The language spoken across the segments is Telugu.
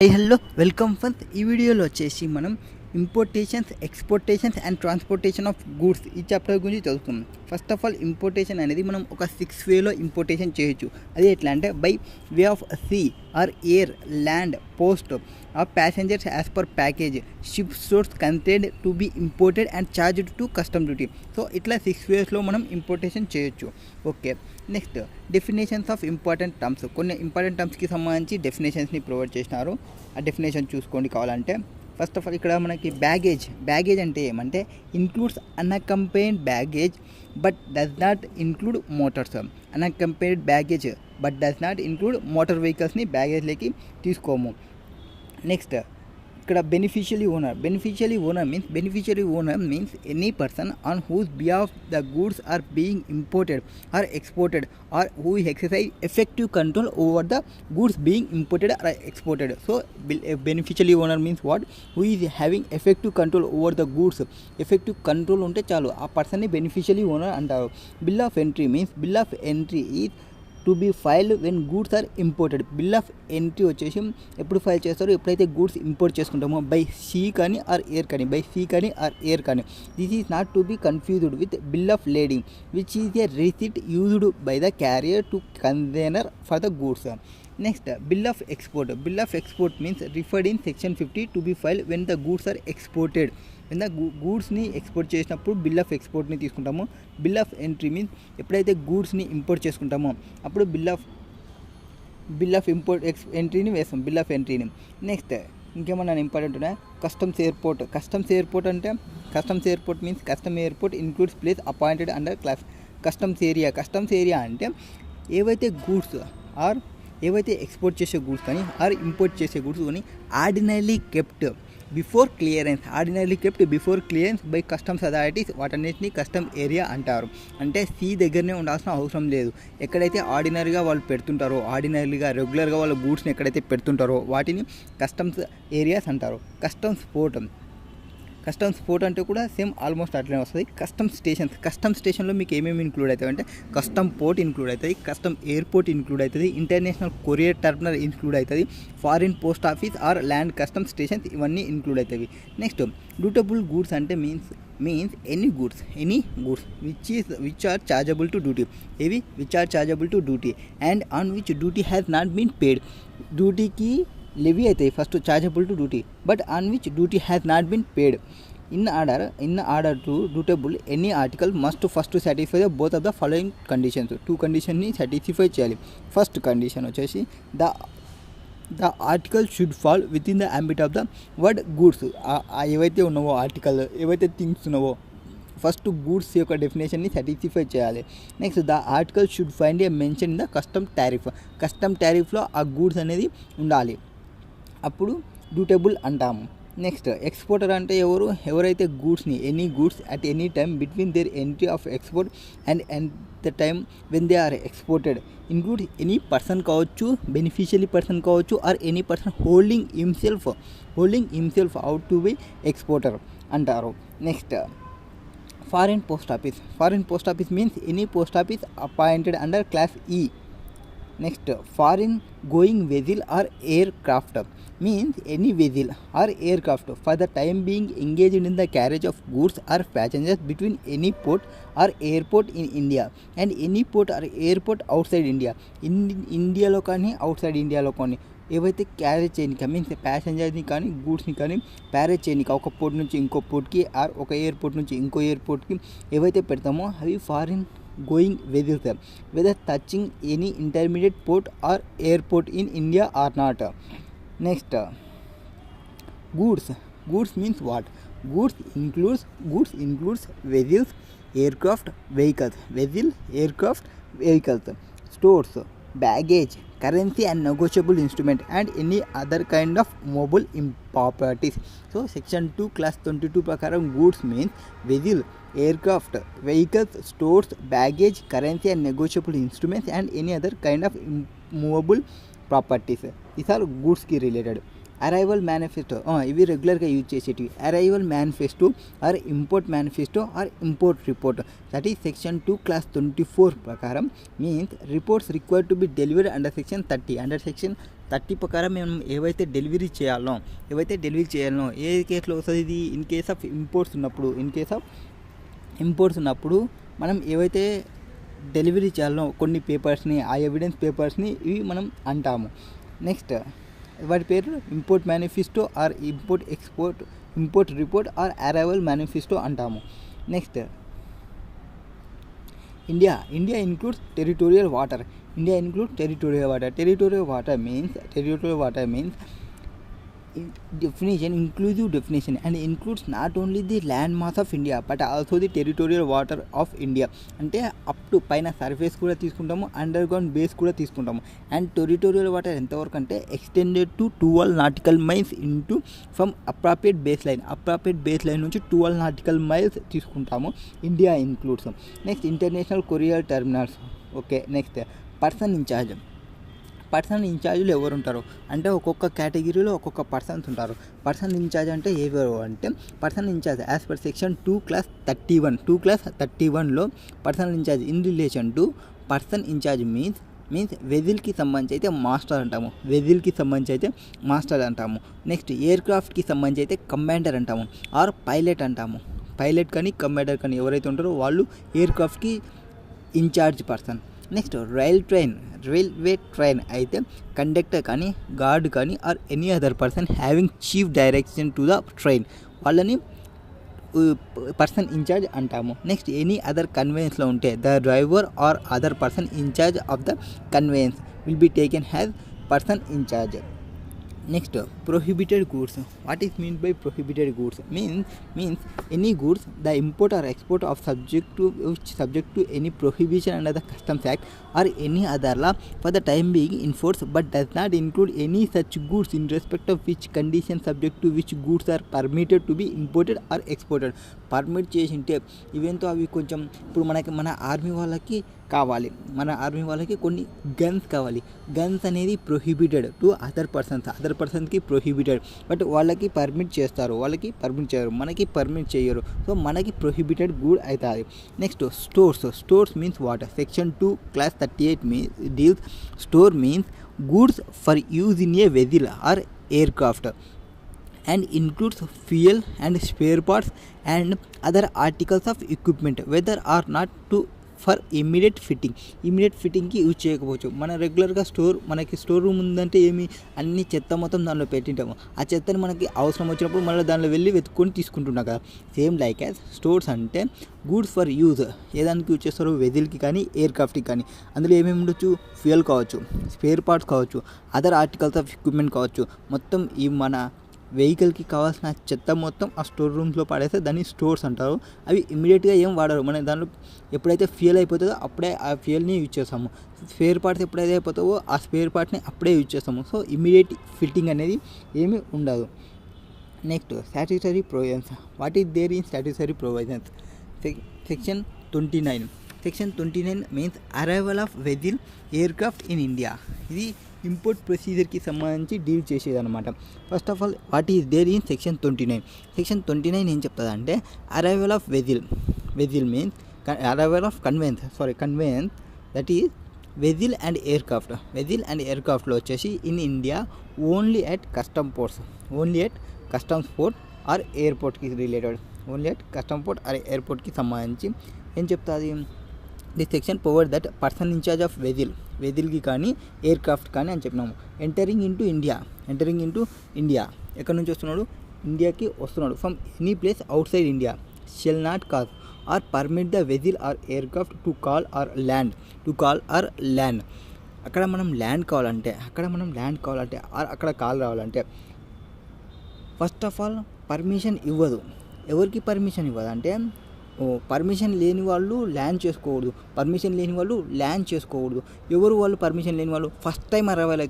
Hello welcome friends. ఈ వీడియోలో వచ్చేసి మనం ఇంపోర్టేషన్స్, ఎక్స్పోర్టేషన్స్ అండ్ ట్రాన్స్పోర్టేషన్ ఆఫ్ గూడ్స్ ఈ చాప్టర్ గురించి చదువుతాం. ఫస్ట్ ఆఫ్ ఆల్ ఇంపోర్టేషన్ అనేది మనం ఒక 6 వేలో ఇంపోర్టేషన్ చేయొచ్చు. అది ఎట్లా అంటే by way of sea or air, land, post of passengers as per package, ship stores contained to be imported and charged to custom duty. So ఇట్లా 6 వేస్లో మనం ఇంపోర్టేషన్ చేయొచ్చు. Okay, next definitions of important terms. కొన్ని ఇంపార్టెంట్ టర్మ్స్కి సంబంధించి డెఫినేషన్స్ని ప్రొవైడ్ చేసినారు. ఆ డెఫినేషన్ చూసుకోండి కావాలంటే. ఫస్ట్ ఆఫ్ ఆల్ ఇక్కడ మనకి బ్యాగేజ్ అంటే ఏమంటే includes unaccompanied baggage but does not include motors. Unaccompanied baggage but does not include motor వెహికల్స్ని బ్యాగేజ్లోకి తీసుకోము. నెక్స్ట్ ఇక్కడ beneficiary owner means any person on whose behalf the goods are being imported or exported or who exercise effective control over the goods being imported or exported. So beneficiary owner means what? Who is having effective control over the goods. Effective control ఉంటే చాలు, ఆ పర్సన్ని బెనిఫిషియరీ ఓనర్ అంటారు. Bill of entry is to be filed when goods are imported. Bill of entry వచ్చేసి ఎప్పుడు ఫైల్ చేస్తారో, ఎప్పుడైతే గూడ్స్ ఇంపోర్ట్ చేసుకుంటామో బై సీ కానీ ఆర్ ఎయిర్ కానీ. This is not to be confused with bill of lading which is a receipt used by the carrier to consignor for the goods. Next bill of export means referred in section 50 to be filed when the goods or exported. When the గూడ్స్ని export చేసినప్పుడు బిల్ ఆఫ్ ఎక్స్పోర్ట్ని తీసుకుంటాము. బిల్ ఆఫ్ ఎంట్రీ మీన్స్ ఎప్పుడైతే గూడ్స్ని ఇంపోర్ట్ చేసుకుంటామో అప్పుడు బిల్ ఆఫ్ ఎంట్రీని వేస్తాం, బిల్ ఆఫ్ ఎంట్రీని. నెక్స్ట్ ఇంకేమన్నా ఇంపార్టెంట్ ఉన్నాయి? కస్టమ్స్ ఎయిర్పోర్ట్ అంటే customs airport includes place appointed under class. Customs area అంటే ఏవైతే ఎక్స్పోర్ట్ చేసే గూడ్స్ కానీ ఆర్ ఇంపోర్ట్ చేసే గూడ్స్ కానీ ordinary kept before clearance by customs authorities, వాటన్నిటిని కస్టమ్ ఏరియా అంటారు. అంటే సీ దగ్గరనే ఉండాల్సిన అవసరం లేదు. ఎక్కడైతే ఆర్డినరీగా వాళ్ళు పెడుతుంటారో, రెగ్యులర్గా వాళ్ళ గూడ్స్ని ఎక్కడైతే పెడుతుంటారో వాటిని కస్టమ్స్ ఏరియాస్ అంటారు. కస్టమ్స్ పోర్ట్ అంటే కూడా సేమ్ ఆల్మోస్ట్ అట్లనే వస్తుంది. కస్టమ్ స్టేషన్లో మీకు ఏమేమి ఇంక్లూడ్ అవుతాయి అంటే కస్టమ్ పోర్ట్ ఇంక్లూడ్ అవుతుంది, కస్టమ్ ఎయిర్పోర్ట్ ఇంక్లూడ్ అవుతుంది, ఇంటర్నేషనల్ కొరియర్ టర్మినల్ ఇంక్లూడ్ అవుతుంది, foreign post office or land custom stations ఇవన్నీ ఇంక్లూడ్ అవుతాయి. నెక్స్ట్ డ్యూటబుల్ గూడ్స్ అంటే means any goods which are chargeable to duty and on which duty has not been paid. డ్యూటీకి లెవీ అవుతాయి first, chargeable to duty, but on which duty has not been paid. In order to dutiable any article must first satisfy both of the following conditions. 2 కండిషన్ని సాటిస్ఫై చేయాలి. ఫస్ట్ కండిషన్ వచ్చేసి the article should fall within the ambit of the word goods. ఏవైతే ఉన్నావో ఆర్టికల్, ఏవైతే థింగ్స్ ఉన్నావో ఫస్ట్ గూడ్స్ యొక్క డెఫినేషన్ని సాటిస్ఫై చేయాలి. Next the article should find a mention in the custom టారిఫ్లో ఆ గూడ్స్ అనేది ఉండాలి, అప్పుడు డ్యూటబుల్ అంటాము. నెక్స్ట్ ఎక్స్పోర్టర్ అంటే ఎవరైతే any goods at any time between their entry of export and the time when they are exported include any person కావచ్చు, బెనిఫిషియరీ పర్సన్ కావచ్చు, or any person holding himself out to be exporter అంటారు. Next foreign post office means any post office appointed under clause E. Next foreign going vessel or aircraft means any vessel or aircraft for the time being engaged in the carriage of goods or passengers between any port or airport in India and any port or airport outside India. ఇండియాలో కానీ అవుట్సైడ్ ఇండియాలో కానీ ఏవైతే క్యారేజ్ చేయడానికి మీన్స్ ప్యాసింజర్ని కానీ గూడ్స్ని కానీ క్యారేజ్ చేయడానికి ఒక పోర్ట్ నుంచి ఇంకో పోర్ట్కి ఆర్ ఒక ఎయిర్పోర్ట్ నుంచి ఇంకో ఎయిర్పోర్ట్కి ఏవైతే పెడతామో అవి foreign going vessels whether touching any intermediate port or airport in India or not. Next goods means what? Goods includes vessels, aircraft, vehicles, stores, baggage, currency and negotiable instrument and any other kind of mobile properties. So section 2 class 22 prakaram goods means vessel, aircraft, vehicles, stores, baggage, currency and negotiable instruments and any other kind of movable properties. These are గూడ్స్కి రిలేటెడ్. అరైవల్ మేనిఫెస్టో ఇవి రెగ్యులర్గా యూజ్ చేసేటివి. Arrival manifesto or import manifesto or import report that is section 2 class 24 ప్రకారం means reports required to be delivered under section 30. Under section 30 ప్రకారం మేము ఏవైతే డెలివరీ చేయాలనో ఏ కేసులో వస్తుంది ఇది, ఇన్ కేస్ ఆఫ్ ఇంపోర్ట్స్ ఉన్నప్పుడు మనం ఏవైతే డెలివరీ చేయాలనో కొన్ని పేపర్స్ని, ఆ ఎవిడెన్స్ పేపర్స్ని ఇవి మనం అంటాము. నెక్స్ట్ వాటి పేరు import manifesto or import report or arrival manifesto అంటాము. Next India includes territorial water. Territorial water means definition, inclusive definition, and includes not only the land mass of India but also the territorial water of India. అంటే అప్ టు పైన సర్ఫేస్ కూడా తీసుకుంటాము, అండర్ గ్రౌండ్ బేస్ కూడా తీసుకుంటాము. అండ్ టెరిటోరియల్ వాటర్ ఎంతవరకు అంటే extended to 12 nautical miles into from appropriate base line నుంచి 12 నాటికల్ మైల్స్ తీసుకుంటాము. India includes. Next international courier terminals. Okay. Next person ఇన్ఛార్జ్లు ఎవరు ఉంటారు అంటే ఒక్కొక్క కేటగిరీలో ఒక్కొక్క పర్సన్స్ ఉంటారు. పర్సన్ ఇన్ఛార్జ్ అంటే ఎవరు అంటే person incharge as per section 2/31లో personal incharge in relation to person incharge means వెజిల్కి సంబంధించి అయితే మాస్టర్ అంటాము. నెక్స్ట్ ఎయిర్ క్రాఫ్ట్కి సంబంధించి అయితే కమాండర్ అంటాము ఆర్ పైలట్ అంటాము. పైలట్ కానీ కమాండర్ కానీ ఎవరైతే ఉంటారో వాళ్ళు ఎయిర్ క్రాఫ్ట్కి incharge person. Next railway train అయితే కండక్టర్ కానీ గార్డ్ కానీ or any other person having chief direction to the train వాళ్ళని పర్సన్ ఇన్ఛార్జ్ అంటాము. నెక్స్ట్ ఎనీ అదర్ కన్వేయన్స్లో ఉంటే the driver or other person incharge of the conveyance will be taken has person incharge. Next, prohibited goods. What is meant by prohibited goods? Means any goods the import or export of subject to any prohibition under the Customs Act or any other law for the time being enforced, but does not include any such goods in respect of which conditions subject to which goods are permitted to be imported or exported. Permit చేసి ఉంటే ఈవెంతో అవి కొంచెం ఇప్పుడు మన ఆర్మీ వాళ్ళకి కొన్ని గన్స్ అనేది ప్రొహిబిటెడ్ టు అదర్ పర్సన్స్కి ప్రొహిబిటెడ్, బట్ వాళ్ళకి పర్మిట్ చేయరు, మనకి పర్మిట్ చేయరు. సో మనకి ప్రొహిబిటెడ్ గూడ్ అవుతుంది. Next stores means what? Section 2/38 deals store means goods for use in a vessel or aircraft and includes fuel and spare parts and other articles of equipment whether or not to for immediate ఫిట్టింగ్కి యూజ్ చేయకపోవచ్చు. మన రెగ్యులర్గా మనకి స్టోర్ రూమ్ ఉందంటే అన్ని చెత్త మొత్తం దానిలో పెట్టింటాము. ఆ చెత్తని మనకి అవసరం వచ్చినప్పుడు మళ్ళీ దానిలో వెళ్ళి వెతుక్కొని తీసుకుంటున్నాం కదా. సేమ్ లైక్ యాజ్ స్టోర్స్ అంటే గూడ్స్ ఫర్ యూజ్, ఏదానికి యూజ్ చేస్తారో వెజిల్కి కానీ ఎయిర్క్రాఫ్ట్కి కానీ. అందులో ఏమేమి ఉండొచ్చు? ఫ్యూయల్ కావచ్చు, స్పేర్ పార్ట్స్ కావచ్చు, అదర్ ఆర్టికల్స్ ఆఫ్ ఎక్విప్మెంట్ కావచ్చు. మొత్తం ఈ మన వెహికల్కి కావాల్సిన చెత్త మొత్తం ఆ స్టోర్ రూమ్స్లో పడేస్తే దాన్ని స్టోర్స్ అంటారు. అవి ఇమ్మీడియట్గా ఏం వాడరు. మన దానిలో ఎప్పుడైతే ఫ్యూయల్ అయిపోతుందో అప్పుడే ఆ ఫ్యూయల్ని యూజ్ చేస్తాము. స్పేర్ పార్ట్స్ ఎప్పుడైతే అయిపోతావో ఆ స్పేర్ పార్ట్ని అప్పుడే యూజ్ చేస్తాము. సో ఇమ్మీడియట్ ఫిట్టింగ్ అనేది ఏమీ ఉండదు. Next statutory provisions. What is there in statutory provisions? Section 29 means arrival of vessel aircraft in India. ఇది ఇంపోర్ట్ ప్రొసీజర్కి సంబంధించి డీల్ చేసేదన్నమాట. First of all what is there in section 29 ఏం చెప్తుంది అంటే arrival of vessel means arrival of conveyance that is vessel and ఎయిర్క్రాఫ్ట్లో వచ్చేసి in India only at customs port or ఎయిర్పోర్ట్కి రిలేటెడ్, ఎయిర్పోర్ట్కి సంబంధించి ఏం చెప్తుంది? This section provide that person incharge of వెజిల్కి కానీ ఎయిర్క్రాఫ్ట్ కానీ అని చెప్పినాము. ఎంటరింగ్ ఇంటూ ఇండియా ఎక్కడి నుంచి వస్తున్నాడు? ఇండియాకి వస్తున్నాడు. From any place outside India shall not cause or permit the vessel or aircraft to call or land. అక్కడ మనం ల్యాండ్ కావాలంటే అక్కడ కాల్ రావాలంటే ఫస్ట్ ఆఫ్ ఆల్ పర్మిషన్ ఇవ్వదు. ఎవరికి పర్మిషన్ ఇవ్వదు అంటే పర్మిషన్ లేని వాళ్ళు ల్యాండ్ చేసుకోకూడదు. ఎవరు వాళ్ళు పర్మిషన్ లేని వాళ్ళు? ఫస్ట్ టైం అరైవల్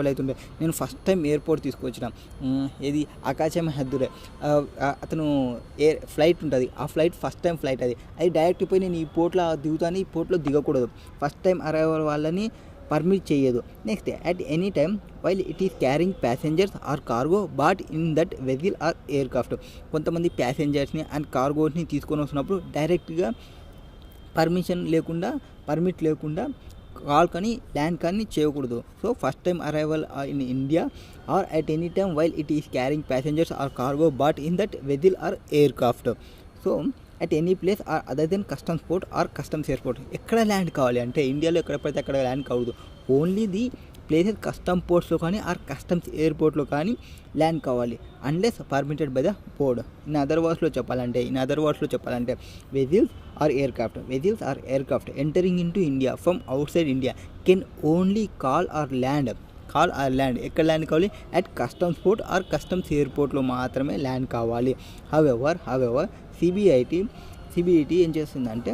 అవుతుంటే నేను ఫస్ట్ టైం ఎయిర్పోర్ట్ తీసుకొచ్చిన ఏది ఆకాశం హద్దురే అతను ఫ్లైట్ ఉంటుంది. ఆ ఫ్లైట్ ఫస్ట్ టైం ఫ్లైట్ అది డైరెక్ట్ పోయి నేను ఈ పోర్ట్లో దిగుతాను, ఈ పోర్ట్లో దిగకూడదు. ఫస్ట్ టైం అరైవల్ వాళ్ళని పర్మిట్ చేయదు. Next at any time while it is carrying passengers or cargo bat in that vessel or aircraft. కొంతమంది ప్యాసింజర్స్ని అండ్ కార్గోని తీసుకొని వస్తున్నప్పుడు డైరెక్ట్గా పర్మిట్ లేకుండా కాల్ కానీ ల్యాండ్ కానీ చేయకూడదు. So first time arrival in India or at any time while it is carrying passengers or cargo bat in that vessel or aircraft. So at any place or other then customs port or customs airport. ఎక్కడ ల్యాండ్ కావాలి అంటే ఇండియాలో ఎక్కడ పడితే అక్కడ ల్యాండ్ కావద్దు. ఓన్లీ ది ప్లేసెస్ కస్టమ్ పోర్ట్స్లో కానీ ఆర్ కస్టమ్స్ ఎయిర్పోర్ట్లో కానీ ల్యాండ్ కావాలి unless permitted by the board. In other వర్డ్స్లో చెప్పాలంటే vessels or aircraft entering into India from outside India can only call or land ఎక్కడ ల్యాండ్ కావాలి? At customs port or customs ఎయిర్పోర్ట్లో మాత్రమే ల్యాండ్ కావాలి. హవెవర్ సిబిఐటి ఏం చేస్తుందంటే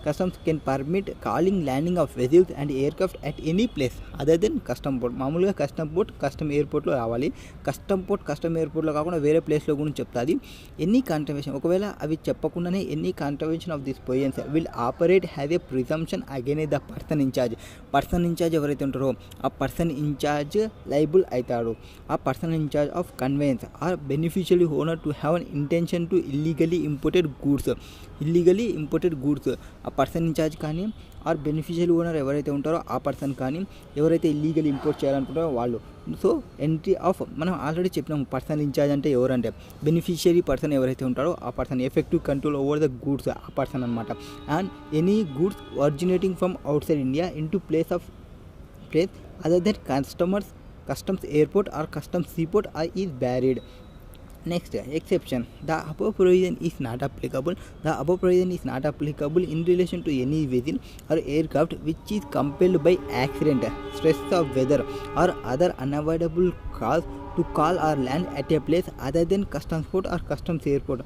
customs can permit calling landing of vessels and aircraft at any place other than custom port. మామూలుగా కస్టమ్ పోర్ట్ కస్టమ్ ఎయిర్పోర్ట్లో రావాలి. కస్టమ్ పోర్ట్ కస్టమ్ ఎయిర్పోర్ట్లో కాకుండా వేరే ప్లేస్లో గురించి చెప్తుంది. ఎనీ కాంట్రవెన్షన్, ఒకవేళ అవి చెప్పకుండానే any contravention of this positions will operate have a presumption against the person incharge ఎవరైతే ఉంటారో ఆ పర్సన్ ఇన్ఛార్జ్ లైబుల్ అవుతాడు. ఆ person incharge of conveyance or beneficiary owner to have an intention to illegally imported goods. ఆ పర్సన్ ఇన్ఛార్జ్ కానీ ఆర్ బెనిఫిషియరీ ఓనర్ ఎవరైతే ఉంటారో ఆ పర్సన్ కానీ ఎవరైతే ఇల్లీగల్ ఇంపోర్ట్ చేయాలనుకుంటారో వాళ్ళు. సో ఎంట్రీ ఆఫ్ మనం ఆల్రెడీ చెప్పినాము పర్సన్ ఇన్ఛార్జ్ అంటే ఎవరంటే బెనిఫిషియరీ పర్సన్ ఎవరైతే ఉంటారో ఆ person, effective control over the goods ఆ పర్సన్ అనమాట. And any goods originating from outside India into place other then customs airport or customs seaport is barred. Next, exception. The above provision is not applicable in relation to any vessel or aircraft which is compelled by accident, stress of weather or other unavoidable cause to call or land at a place other than customs port or customs airport.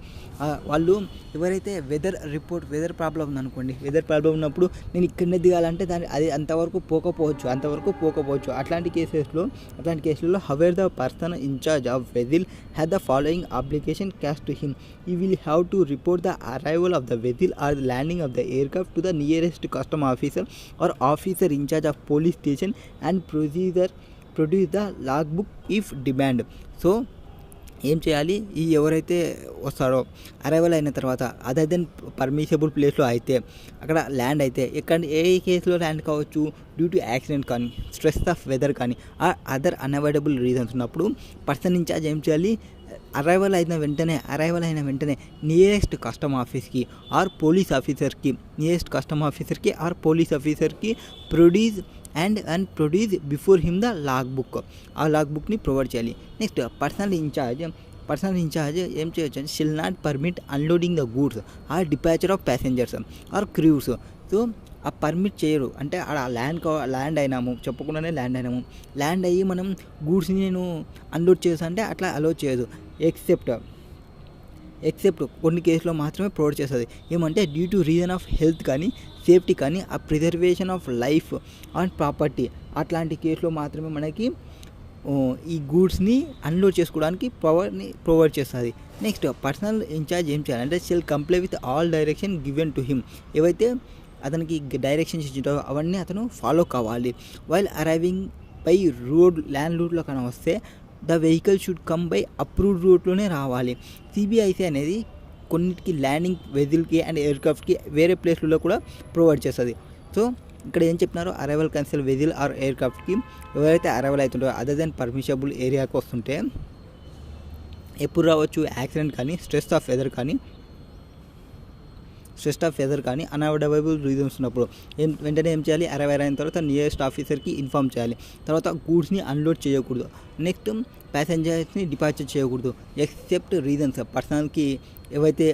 వాళ్ళు ఎవరైతే వెదర్ ప్రాబ్లం ఉందనుకోండి, వెదర్ ప్రాబ్లం ఉన్నప్పుడు నేను ఇక్కడనే దిగాలంటే అది అంతవరకు పోకపోవచ్చు. అట్లాంటి కేసులలో however the person incharge of vessel has the following application cast to him. He will have to report the arrival of the vessel or the landing of the aircraft to the nearest custom officer or officer in charge of police station and produce the logbook if demand. So ఏం చేయాలి? ఈ ఎవరైతే వస్తారో అరైవల్ అయిన తర్వాత అదర్ దెన్ పర్మిషబుల్ ప్లేస్లో అయితే అక్కడ ల్యాండ్ అయితే ఏ కేసులో ల్యాండ్ కావచ్చు? డ్యూ టు యాక్సిడెంట్ కానీ, స్ట్రెస్ ఆఫ్ వెదర్ కానీ, అదర్ అన్అవాయిడబుల్ రీజన్స్ ఉన్నప్పుడు పర్సన్ ఇన్ఛార్జ్ ఏం చేయాలి? అరైవల్ అయిన వెంటనే నియరెస్ట్ కస్టమ్ ఆఫీస్కి ఆర్ పోలీస్ ఆఫీసర్కి produce before him the log book. ఆ లాగ్ బుక్ని ప్రొవైడ్ చేయాలి. నెక్స్ట్ పర్సనల్ ఇన్ఛార్జ్ ఏం చేయొచ్చు? Shall not permit unloading the goods or departure of passengers or crews. So ఆ పర్మిట్ చేయరు అంటే అక్కడ ల్యాండ్ అయినాము, చెప్పకుండానే ల్యాండ్ అయ్యి మనం గూడ్స్ని నేను అన్లోడ్ చేస్తా అంటే అట్లా అలో చేయదు. ఎక్సెప్ట్ కొన్ని కేసులో మాత్రమే ప్రొవైడ్ చేస్తుంది. ఏమంటే due to reason of health కానీ, సేఫ్టీ కానీ, ఆ preservation of life and property అట్లాంటి కేసులో మాత్రమే మనకి ఈ గూడ్స్ని అన్లోడ్ చేసుకోవడానికి ప్రొవైడ్ చేస్తుంది. నెక్స్ట్ పర్సనల్ ఇన్ఛార్జ్ ఏం చేయాలంటే shall comply with all direction given to him. ఏవైతే అతనికి డైరెక్షన్స్ ఇచ్చింటారో అవన్నీ అతను ఫాలో కావాలి. వైల్ అరైవింగ్ బై ల్యాండ్ రూట్లో కన్నా వస్తే the vehicle should come by approved రూట్లోనే రావాలి. సిబిఐసి అనేది కొన్నిటికి ల్యాండింగ్ వెజిల్కి అండ్ ఎయిర్క్రాఫ్ట్కి వేరే ప్లేస్లలో కూడా ప్రొవైడ్ చేస్తుంది. సో ఇక్కడ ఏం చెప్పినారో అరైవల్ కన్సల్ వెజిల్ ఆర్ ఎయిర్క్రాఫ్ట్కి ఎవరైతే అరైవల్ అవుతుంటారో అదర్ దెన్ పర్మిషబుల్ ఏరియాకి వస్తుంటే ఎప్పుడు రావచ్చు? యాక్సిడెంట్ కానీ, స్ట్రెస్ ఆఫ్ వెదర్ కానీ అన్అవాయిడబుల్ రీజన్స్ ఉన్నప్పుడు వెంటనే ఏం చేయాలి? అరైవల్ అయిన తర్వాత నియరెస్ట్ ఆఫీసర్కి ఇన్ఫామ్ చేయాలి. తర్వాత గూడ్స్ని అన్లోడ్ చేయకూడదు. నెక్స్ట్ ప్యాసింజర్స్ని డిపార్చర్ చేయకూడదు. ఎక్సెప్ట్ రీజన్స్ పర్సనల్కి ఏవైతే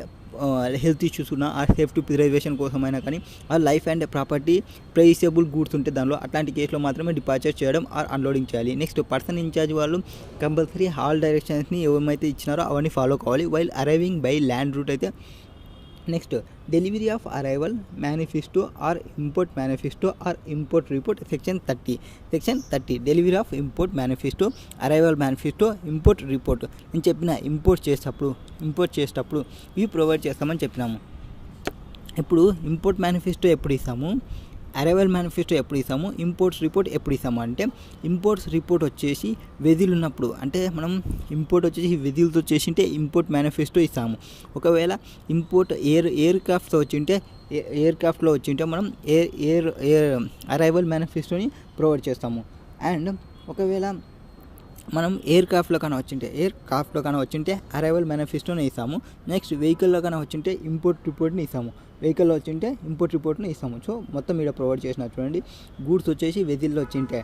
హెల్త్ ఇష్యూస్ ఉన్నా ఆ సేఫ్టీ ప్రిజర్వేషన్ కోసమైనా కానీ ఆ life and property perishable goods ఉంటే దానిలో అట్లాంటి కేసులో మాత్రమే డిపార్చర్ చేయడం ఆర్ అన్లోడింగ్ చేయాలి. నెక్స్ట్ పర్సన్ ఇన్ఛార్జ్ వాళ్ళు కంపల్సరీ హాల్ డైరెక్షన్స్ని ఏమైతే ఇచ్చినారో అవన్నీ ఫాలో కావాలి while arriving by land route అయితే. Next delivery of arrival manifesto or import manifesto or import report section 30 delivery of import manifesto, arrival manifesto, import report. నేను చెప్పిన ఇంపోర్ట్ చేసేటప్పుడు ఇవి ప్రొవైడ్ చేస్తామని చెప్పినాము. ఇప్పుడు ఇంపోర్ట్ మేనిఫెస్టో ఎప్పుడు ఇస్తాము? అరైవల్ మేనిఫెస్టో ఎప్పుడు ఇస్తాము? ఇంపోర్ట్స్ రిపోర్ట్ ఎప్పుడు ఇస్తాము అంటే ఇంపోర్ట్స్ రిపోర్ట్ వచ్చేసి వెజిల్ ఉన్నప్పుడు, అంటే మనం ఇంపోర్ట్ వచ్చేసి వెజిల్తో చేసింటే ఇంపోర్ట్ మేనిఫెస్టో ఇస్తాము. ఒకవేళ ఇంపోర్ట్ ఎయిర్ క్రాఫ్ట్తో వచ్చింటే ఎయిర్ క్రాఫ్ట్లో వచ్చి ఉంటే మనం ఎయిర్ అరైవల్ మేనిఫెస్టోని ప్రొవైడ్ చేస్తాము. అండ్ ఒకవేళ మనం ఎయిర్ క్రాఫ్ట్లో కానీ వచ్చింటే అరైవల్ మేనిఫెస్టోని ఇస్తాము. నెక్స్ట్ వెహికల్లో కానీ వచ్చింటే ఇంపోర్ట్ రిపోర్ట్ని ఇస్తాము. వెహికల్లో వచ్చింటే ఇంపోర్ట్ రిపోర్ట్ని ఇస్తాము. సో మొత్తం ఇక్కడ ప్రొవైడ్ చేసిన చూడండి. గూడ్స్ వచ్చేసి వెజిల్లో వచ్చింటే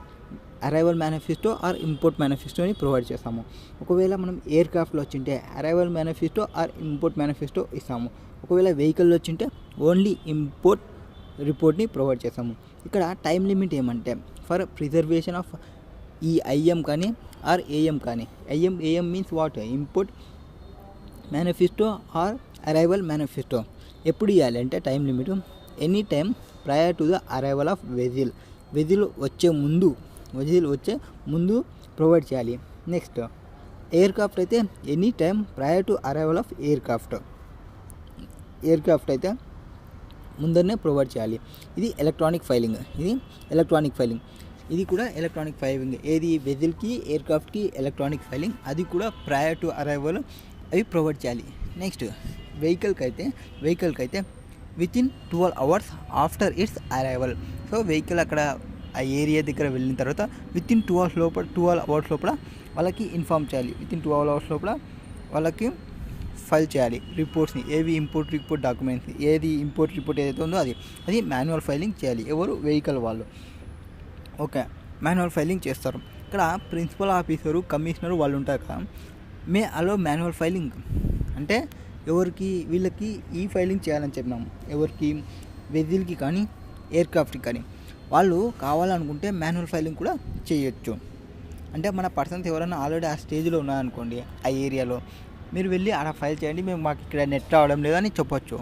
అరైవల్ మేనిఫెస్టో ఆర్ ఇంపోర్ట్ మేనిఫెస్టోని ప్రొవైడ్ చేస్తాము. ఒకవేళ మనం ఎయిర్ క్రాఫ్ట్లో వచ్చింటే arrival manifesto or import manifesto ఇస్తాము. ఒకవేళ వెహికల్లో వచ్చింటే ఓన్లీ ఇంపోర్ట్ రిపోర్ట్ని ప్రొవైడ్ చేస్తాము. ఇక్కడ టైం లిమిట్ ఏమంటే ఫర్ ప్రిజర్వేషన్ ఆఫ్ ఈ ఐఎం కానీ ఆర్ ఏఎం కానీ. AM means what? Import manifesto or arrival manifesto. ఎప్పుడు ఇవ్వాలి అంటే time limit any time prior to the arrival of vessel వచ్చే ముందు ప్రొవైడ్ చేయాలి. నెక్స్ట్ ఎయిర్ క్రాఫ్ట్ అయితే any time prior to arrival of aircraft అయితే ముందరనే ప్రొవైడ్ చేయాలి. ఇది ఎలక్ట్రానిక్ ఫైలింగ్. ఇది కూడా ఎలక్ట్రానిక్ ఫైలింగ్. ఏది? వెజిల్కి ఎయిర్ క్రాఫ్ట్కి ఎలక్ట్రానిక్ ఫైలింగ్. అది కూడా ప్రయర్ టు అరైవల్ అవి ప్రొవైడ్ చేయాలి. నెక్స్ట్ వెహికల్కి అయితే within 12 hours after it's arrival. So vehicle అక్కడ ఆ ఏరియా దగ్గర వెళ్ళిన తర్వాత వితిన్ 12 hours లోపల వాళ్ళకి ఇన్ఫామ్ చేయాలి. వితిన్ 12 hours లోపల వాళ్ళకి ఫైల్ చేయాలి రిపోర్ట్స్ని. ఏవి? Import report documents. ఏది ఇంపోర్ట్ రిపోర్ట్ ఏదైతే ఉందో అది మాన్యువల్ ఫైలింగ్ చేయాలి. ఎవరు? వెహికల్ వాళ్ళు. ఓకే, మాన్యువల్ ఫైలింగ్ చేస్తారు. ఇక్కడ ప్రిన్సిపల్ ఆఫీసరు, కమిషనరు వాళ్ళు ఉంటారు కదా. మే అలో మాన్యువల్ ఫైలింగ్ అంటే ఎవరికి? వీళ్ళకి ఈ ఫైలింగ్ చేయాలని చెప్పినాము. ఎవరికి? వెజిల్కి కానీ ఎయిర్ క్రాఫ్ట్కి కానీ. వాళ్ళు కావాలనుకుంటే మాన్యువల్ ఫైలింగ్ కూడా చేయొచ్చు. అంటే మన పర్సన్స్ ఎవరైనా ఆల్రెడీ ఆ స్టేజ్లో ఉన్నారనుకోండి, ఆ ఏరియాలో, మీరు వెళ్ళి అలా ఫైల్ చేయండి, మాకు ఇక్కడ నెట్ రావడం లేదని చెప్పొచ్చు.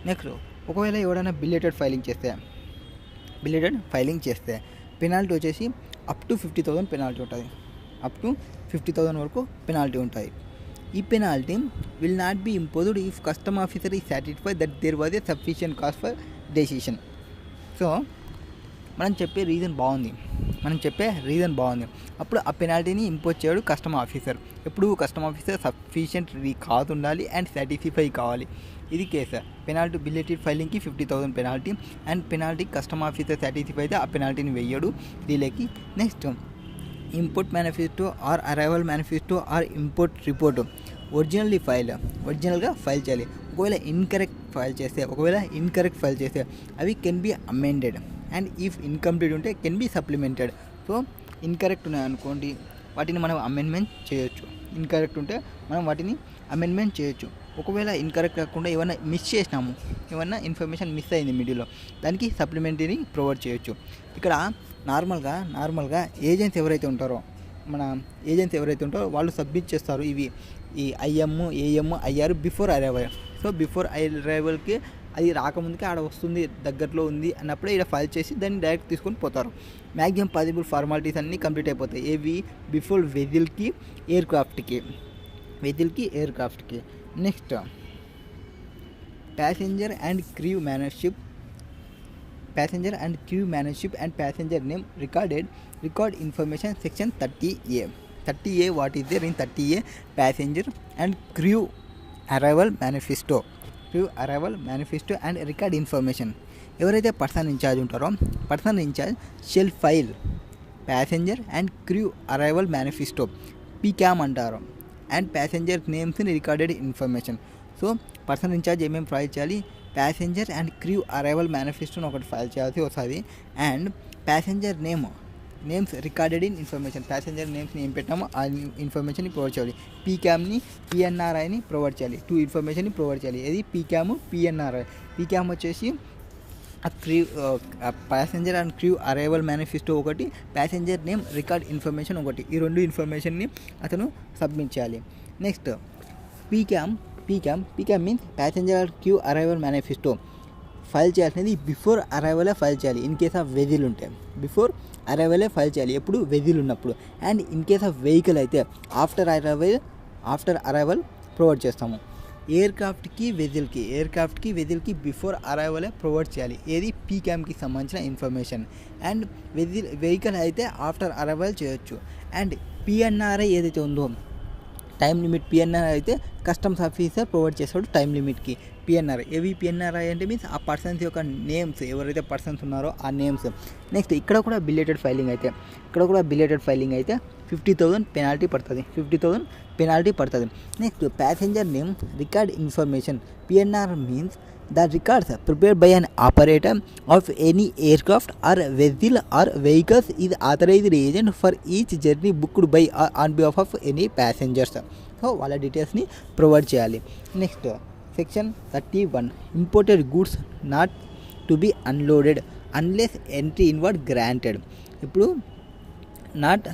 నెక్స్ట్ ఒకవేళ ఎవరైనా బిలేటెడ్ ఫైలింగ్ చేస్తే పెనాల్టీ వచ్చేసి అప్ టు 50,000 పెనాల్టీ ఉంటుంది. అప్ టు 50,000 వరకు పెనాల్టీ ఉంటుంది. ఈ penalty will not be imposed if custom officer is satisfied that there was a sufficient cause for decision. So మనం చెప్పే రీజన్ బాగుంది. అప్పుడు ఆ పెనాల్టీని ఇంపోజ్ చేయడు కస్టమ్ ఆఫీసర్. ఎప్పుడు కస్టమ్ ఆఫీసర్ సఫిషియెంట్ కాజ్ ఉండాలి అండ్ సాటిస్ఫై కావాలి. ఇది కేసు. పెనాల్టీ బిలేటెడ్ ఫైలింగ్కి 50,000 penalty. And penalty custom officer satisfy అయితే ఆ పెనాల్టీని వేయడు దీనికి. Next import manifesto or arrival manifesto or import report ఒరిజినల్గా ఫైల్ చేయాలి. ఒకవేళ ఇన్కరెక్ట్ ఫైల్ చేస్తే అవి can be amended. And if incomplete ఉంటే can be supplemented. So incorrect ఉన్నాయనుకోండి, వాటిని మనం అమెండ్మెంట్ చేయొచ్చు. ఇన్కరెక్ట్ ఉంటే మనం వాటిని అమెండ్మెంట్ చేయొచ్చు. ఒకవేళ ఇన్కరెక్ట్ కాకుండా ఏమైనా మిస్ చేసినాము, ఏమన్నా ఇన్ఫర్మేషన్ మిస్ అయింది మిడిల్లో, దానికి సప్లిమెంటరీని ప్రొవైడ్ చేయొచ్చు. ఇక్కడ నార్మల్గా ఏజెంట్స్ ఎవరైతే ఉంటారో వాళ్ళు సబ్మిట్ చేస్తారు ఈ IM, AM, IR before arrival. So before అరైవల్కి అది రాకముందుకే ఆడ వస్తుంది, దగ్గరలో ఉంది అన్నప్పుడే ఇక్కడ ఫైల్ చేసి దాన్ని డైరెక్ట్ తీసుకొని పోతారు. మ్యాక్సిమం పాసిబుల్ ఫార్మాలిటీస్ అన్నీ కంప్లీట్ అయిపోతాయి. ఏవి? బిఫోర్ వెజిల్కి ఎయిర్ క్రాఫ్ట్కి. నెక్స్ట్ ప్యాసింజర్ అండ్ క్రూ మేనేజ్షిప్ and passenger name record information section 30A. What is there in 30A? Passenger and crew arrival manifesto and record information. ఎవరైతే పర్సన్ ఇన్ఛార్జ్ ఉంటారో person in charge shall file passenger and crew arrival manifesto, PCAM అంటారు, అండ్ ప్యాసింజర్ నేమ్స్ని recorded information. So person in charge ఏమేమి ఫైల్ చేయాలి? ప్యాసింజర్ అండ్ క్రూ అరైవల్ మేనిఫెస్టోని ఒకటి ఫైల్ చేయాల్సి వస్తుంది. And passenger names recorded in information. Passenger నేమ్స్ని ఏం పెట్టామో ఆ ఇన్ఫర్మేషన్ని ప్రొవైడ్ చేయాలి. పీక్యామ్ని, పిఎన్ఆర్ఐని ప్రొవైడ్ చేయాలి. 2 ఇన్ఫర్మేషన్ని ప్రొవైడ్ చేయాలి. ఏది? పీక్యామ్, పిఎన్ఆర్ఐ. పీక్యామ్ వచ్చేసి passenger and crew arrival manifesto ఒకటి, ప్యాసింజర్ నేమ్ రికార్డ్ ఇన్ఫర్మేషన్ ఒకటి. ఈ 2 ఇన్ఫర్మేషన్ని అతను సబ్మిట్ చేయాలి. Next PCAM means passenger and crew arrival manifesto file చేయాల్సింది బిఫోర్ అరైవలే ఫైల్ చేయాలి. ఇన్ కేస్ ఆఫ్ వెజిల్ ఉంటే బిఫోర్ అరైవలే ఫైల్ చేయాలి. ఎప్పుడు? వెజిల్ ఉన్నప్పుడు. And in case of vehicle అయితే ఆఫ్టర్ అరైవల్ ప్రొవైడ్ చేస్తాము. ఎయిర్ క్రాఫ్ట్కి వెజిల్కి బిఫోర్ అరైవలే ప్రొవైడ్ చేయాలి. ఏది? పీక్యామ్కి సంబంధించిన ఇన్ఫర్మేషన్. అండ్ వెహికల్ అయితే ఆఫ్టర్ అరైవల్ చేయొచ్చు. అండ్ పిఎన్ఆర్ఐ ఏదైతే ఉందో టైం లిమిట్ పిఎన్ఆర్ అయితే కస్టమ్స్ ఆఫీసర్ ప్రొవైడ్ చేస్తాడు టైం లిమిట్కి. పిఎన్ఆర్ ఏవి పిఎన్ఆర్ఐ అంటే మీన్స్ ఆ పర్సన్స్ యొక్క నేమ్స్, ఎవరైతే పర్సన్స్ ఉన్నారో ఆ నేమ్స్. నెక్స్ట్ ఇక్కడ కూడా బిలేటెడ్ ఫైలింగ్ అయితే 50,000 పెనాల్టీ పడుతుంది. 50,000 పెనాల్టీ పడుతుంది. Next passenger name record information. PNR means the records prepared by an operator of any aircraft or vessel or vehicles is authorized agent for each journey booked by or on behalf of any passengers. So వాళ్ళ డీటెయిల్స్ని ప్రొవైడ్ చేయాలి. Next section 31 imported goods not to be unloaded unless entry inward granted. ఇప్పుడు not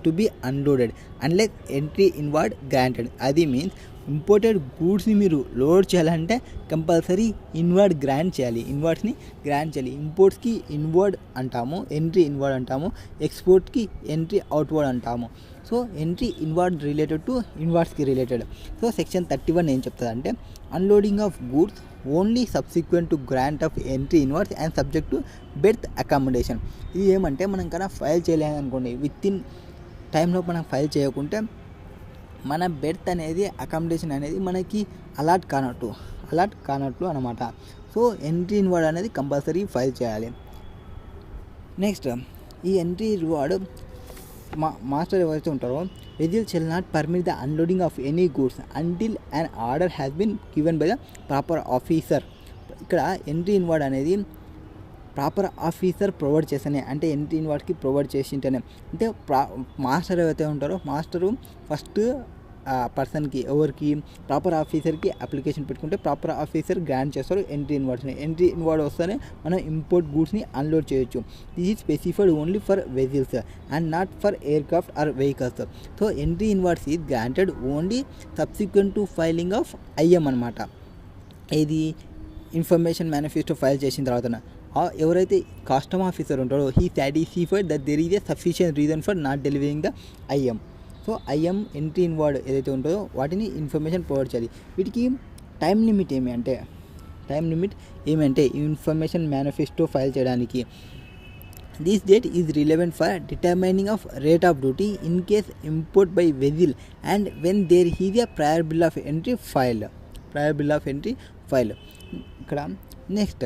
to be unloaded unless entry inward granted, అది మీన్స్ ఇంపోర్టెడ్ గూడ్స్ని మీరు లోడ్ చేయాలంటే కంపల్సరీ ఇన్వార్డ్ గ్రాంట్ చేయాలి. ఇన్వార్డ్స్ని గ్రాంట్ చేయాలి. ఇంపోర్ట్స్కి ఇన్వార్డ్ అంటాము, ఎంట్రీ ఇన్వార్డ్ అంటాము. ఎక్స్పోర్ట్కి ఎంట్రీ అవుట్వర్డ్ అంటాము. So entry inward related to ఇన్వార్డ్స్కి రిలేటెడ్. సో సెక్షన్ 31 ఏం చెప్తుంది అంటే unloading of goods only subsequent to grant of entry inwards and subject to berth accommodation. ఇది ఏమంటే మనం కన్నా ఫైల్ చేయలేమనుకోండి, విత్ ఇన్ టైంలో మనం ఫైల్ చేయకుంటే మన బెర్త్ అనేది అకామిడేషన్ అనేది మనకి అలాట్ కానట్లు అనమాట. సో ఎంట్రీ ఇన్వార్డ్ అనేది కంపల్సరీ ఫైల్ చేయాలి. నెక్స్ట్ ఈ ఎంట్రీ ఇన్వార్డ్ మాస్టర్ ఎవరైతే ఉంటారో వెజిల్ shall not permit the unloading of any goods until an order has been given by the proper officer. ఇక్కడ ఎంట్రీ ఇన్వార్డ్ అనేది ప్రాపర్ ఆఫీసర్ ప్రొవైడ్ చేస్తేనే, అంటే ఎంట్రీ ఇన్వార్డ్కి ప్రొవైడ్ చేసింటేనే, అంటే మాస్టర్ ఎవరైతే ఉంటారో మాస్టరు ఫస్ట్ పర్సన్కి ఎవరికి ప్రాపర్ ఆఫీసర్కి అప్లికేషన్ పెట్టుకుంటే ప్రాపర్ ఆఫీసర్ గ్రాంట్ చేస్తారు ఎంట్రీ ఇన్వార్డ్స్ని. ఎంట్రీ ఇన్వార్డ్ వస్తేనే మనం ఇంపోర్ట్ గూడ్స్ని అన్లోడ్ చేయొచ్చు. This is specified only for vessels and not for aircraft or vehicles. So entry inwards is granted only subsequent to filing of IM అనమాట. ఇది ఇన్ఫర్మేషన్ మేనిఫెస్టో ఫైల్ చేసిన తర్వాత ఎవరైతే కస్టమ్ ఆఫీసర్ ఉంటారో he satisfied that there is a sufficient reason for not delivering the IM. So IM entry inward ఏదైతే ఉంటుందో వాటిని ఇన్ఫర్మేషన్ ప్రొవైడ్ చేయాలి. వీటికి టైం లిమిట్ ఏమంటే ఇన్ఫర్మేషన్ మేనిఫెస్టో ఫైల్ చేయడానికి this date is relevant for determining of rate of duty in case import by vessel and when there is a prior bill of entry file. ఇక్కడ నెక్స్ట్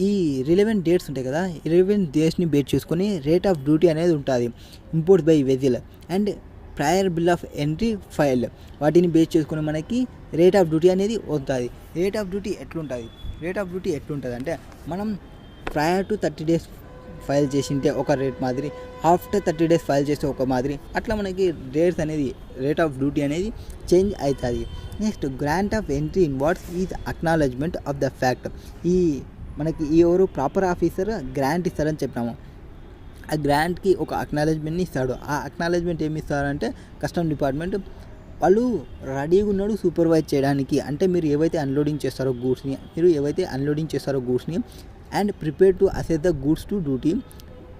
ఈ రిలవెంట్ డేట్స్ ఉంటాయి కదా, రిలవెంట్ డేట్స్ని బేస్ చేసుకొని రేట్ ఆఫ్ డ్యూటీ అనేది ఉంటుంది. Import by vessel and prior bill of entry file వాటిని బేస్ చేసుకుని మనకి రేట్ ఆఫ్ డ్యూటీ అనేది వస్తుంది. రేట్ ఆఫ్ డ్యూటీ ఎట్లుంటుంది అంటే మనం ప్రయర్ టు 30 days ఫైల్ చేసింటే ఒక రేట్ మాదిరి, ఆఫ్టర్ 30 days ఫైల్ చేస్తే ఒక మాదిరి, అట్లా మనకి రేట్ ఆఫ్ డ్యూటీ అనేది చేంజ్ అవుతుంది. Next grant of entry inwards is acknowledgement of the fact. మనకి ఎవరు ప్రాపర్ ఆఫీసర్ గ్రాంట్ ఇస్తారని చెప్పినాము, ఆ గ్రాంట్కి ఒక అక్నాలెడ్జ్మెంట్ని ఇస్తాడు. ఆ అక్నాలెడ్జ్మెంట్ ఏమి ఇస్తారంటే కస్టమ్ డిపార్ట్మెంట్ వాళ్ళు రెడీగా ఉన్నాడు సూపర్వైజ్ చేయడానికి. అంటే మీరు ఏవైతే అన్లోడింగ్ చేస్తారో గూడ్స్ని and prepare to assess the goods to duty,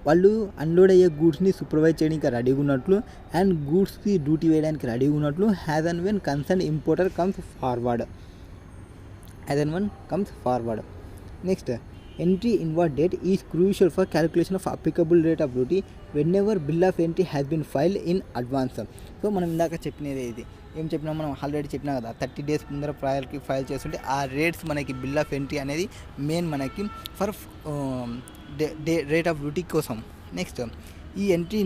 వాళ్ళు అన్లోడ్ అయ్యే గూడ్స్ని సూపర్వైజ్ చేయడానికి రెడీగా ఉన్నట్లు అండ్ గూడ్స్కి డ్యూటీ వేయడానికి రెడీగా ఉన్నట్లు has and when concern importer comes forward. Next entry inward date is crucial for calculation of applicable rate of duty whenever bill of entry has been filed in advance. So మనం ఇందాక చెప్పినది ఇది ఏం చెప్పినా, మనం ఆల్రెడీ చెప్పినా కదా 30 days ముందర ప్రయర్కి ఫైల్ చేస్తుంటే ఆ రేట్స్ మనకి బిల్ ఆఫ్ ఎంట్రీ అనేది మెయిన్ మనకి ఫర్ రేట్ ఆఫ్ డ్యూటీ కోసం. నెక్స్ట్ ఈ entry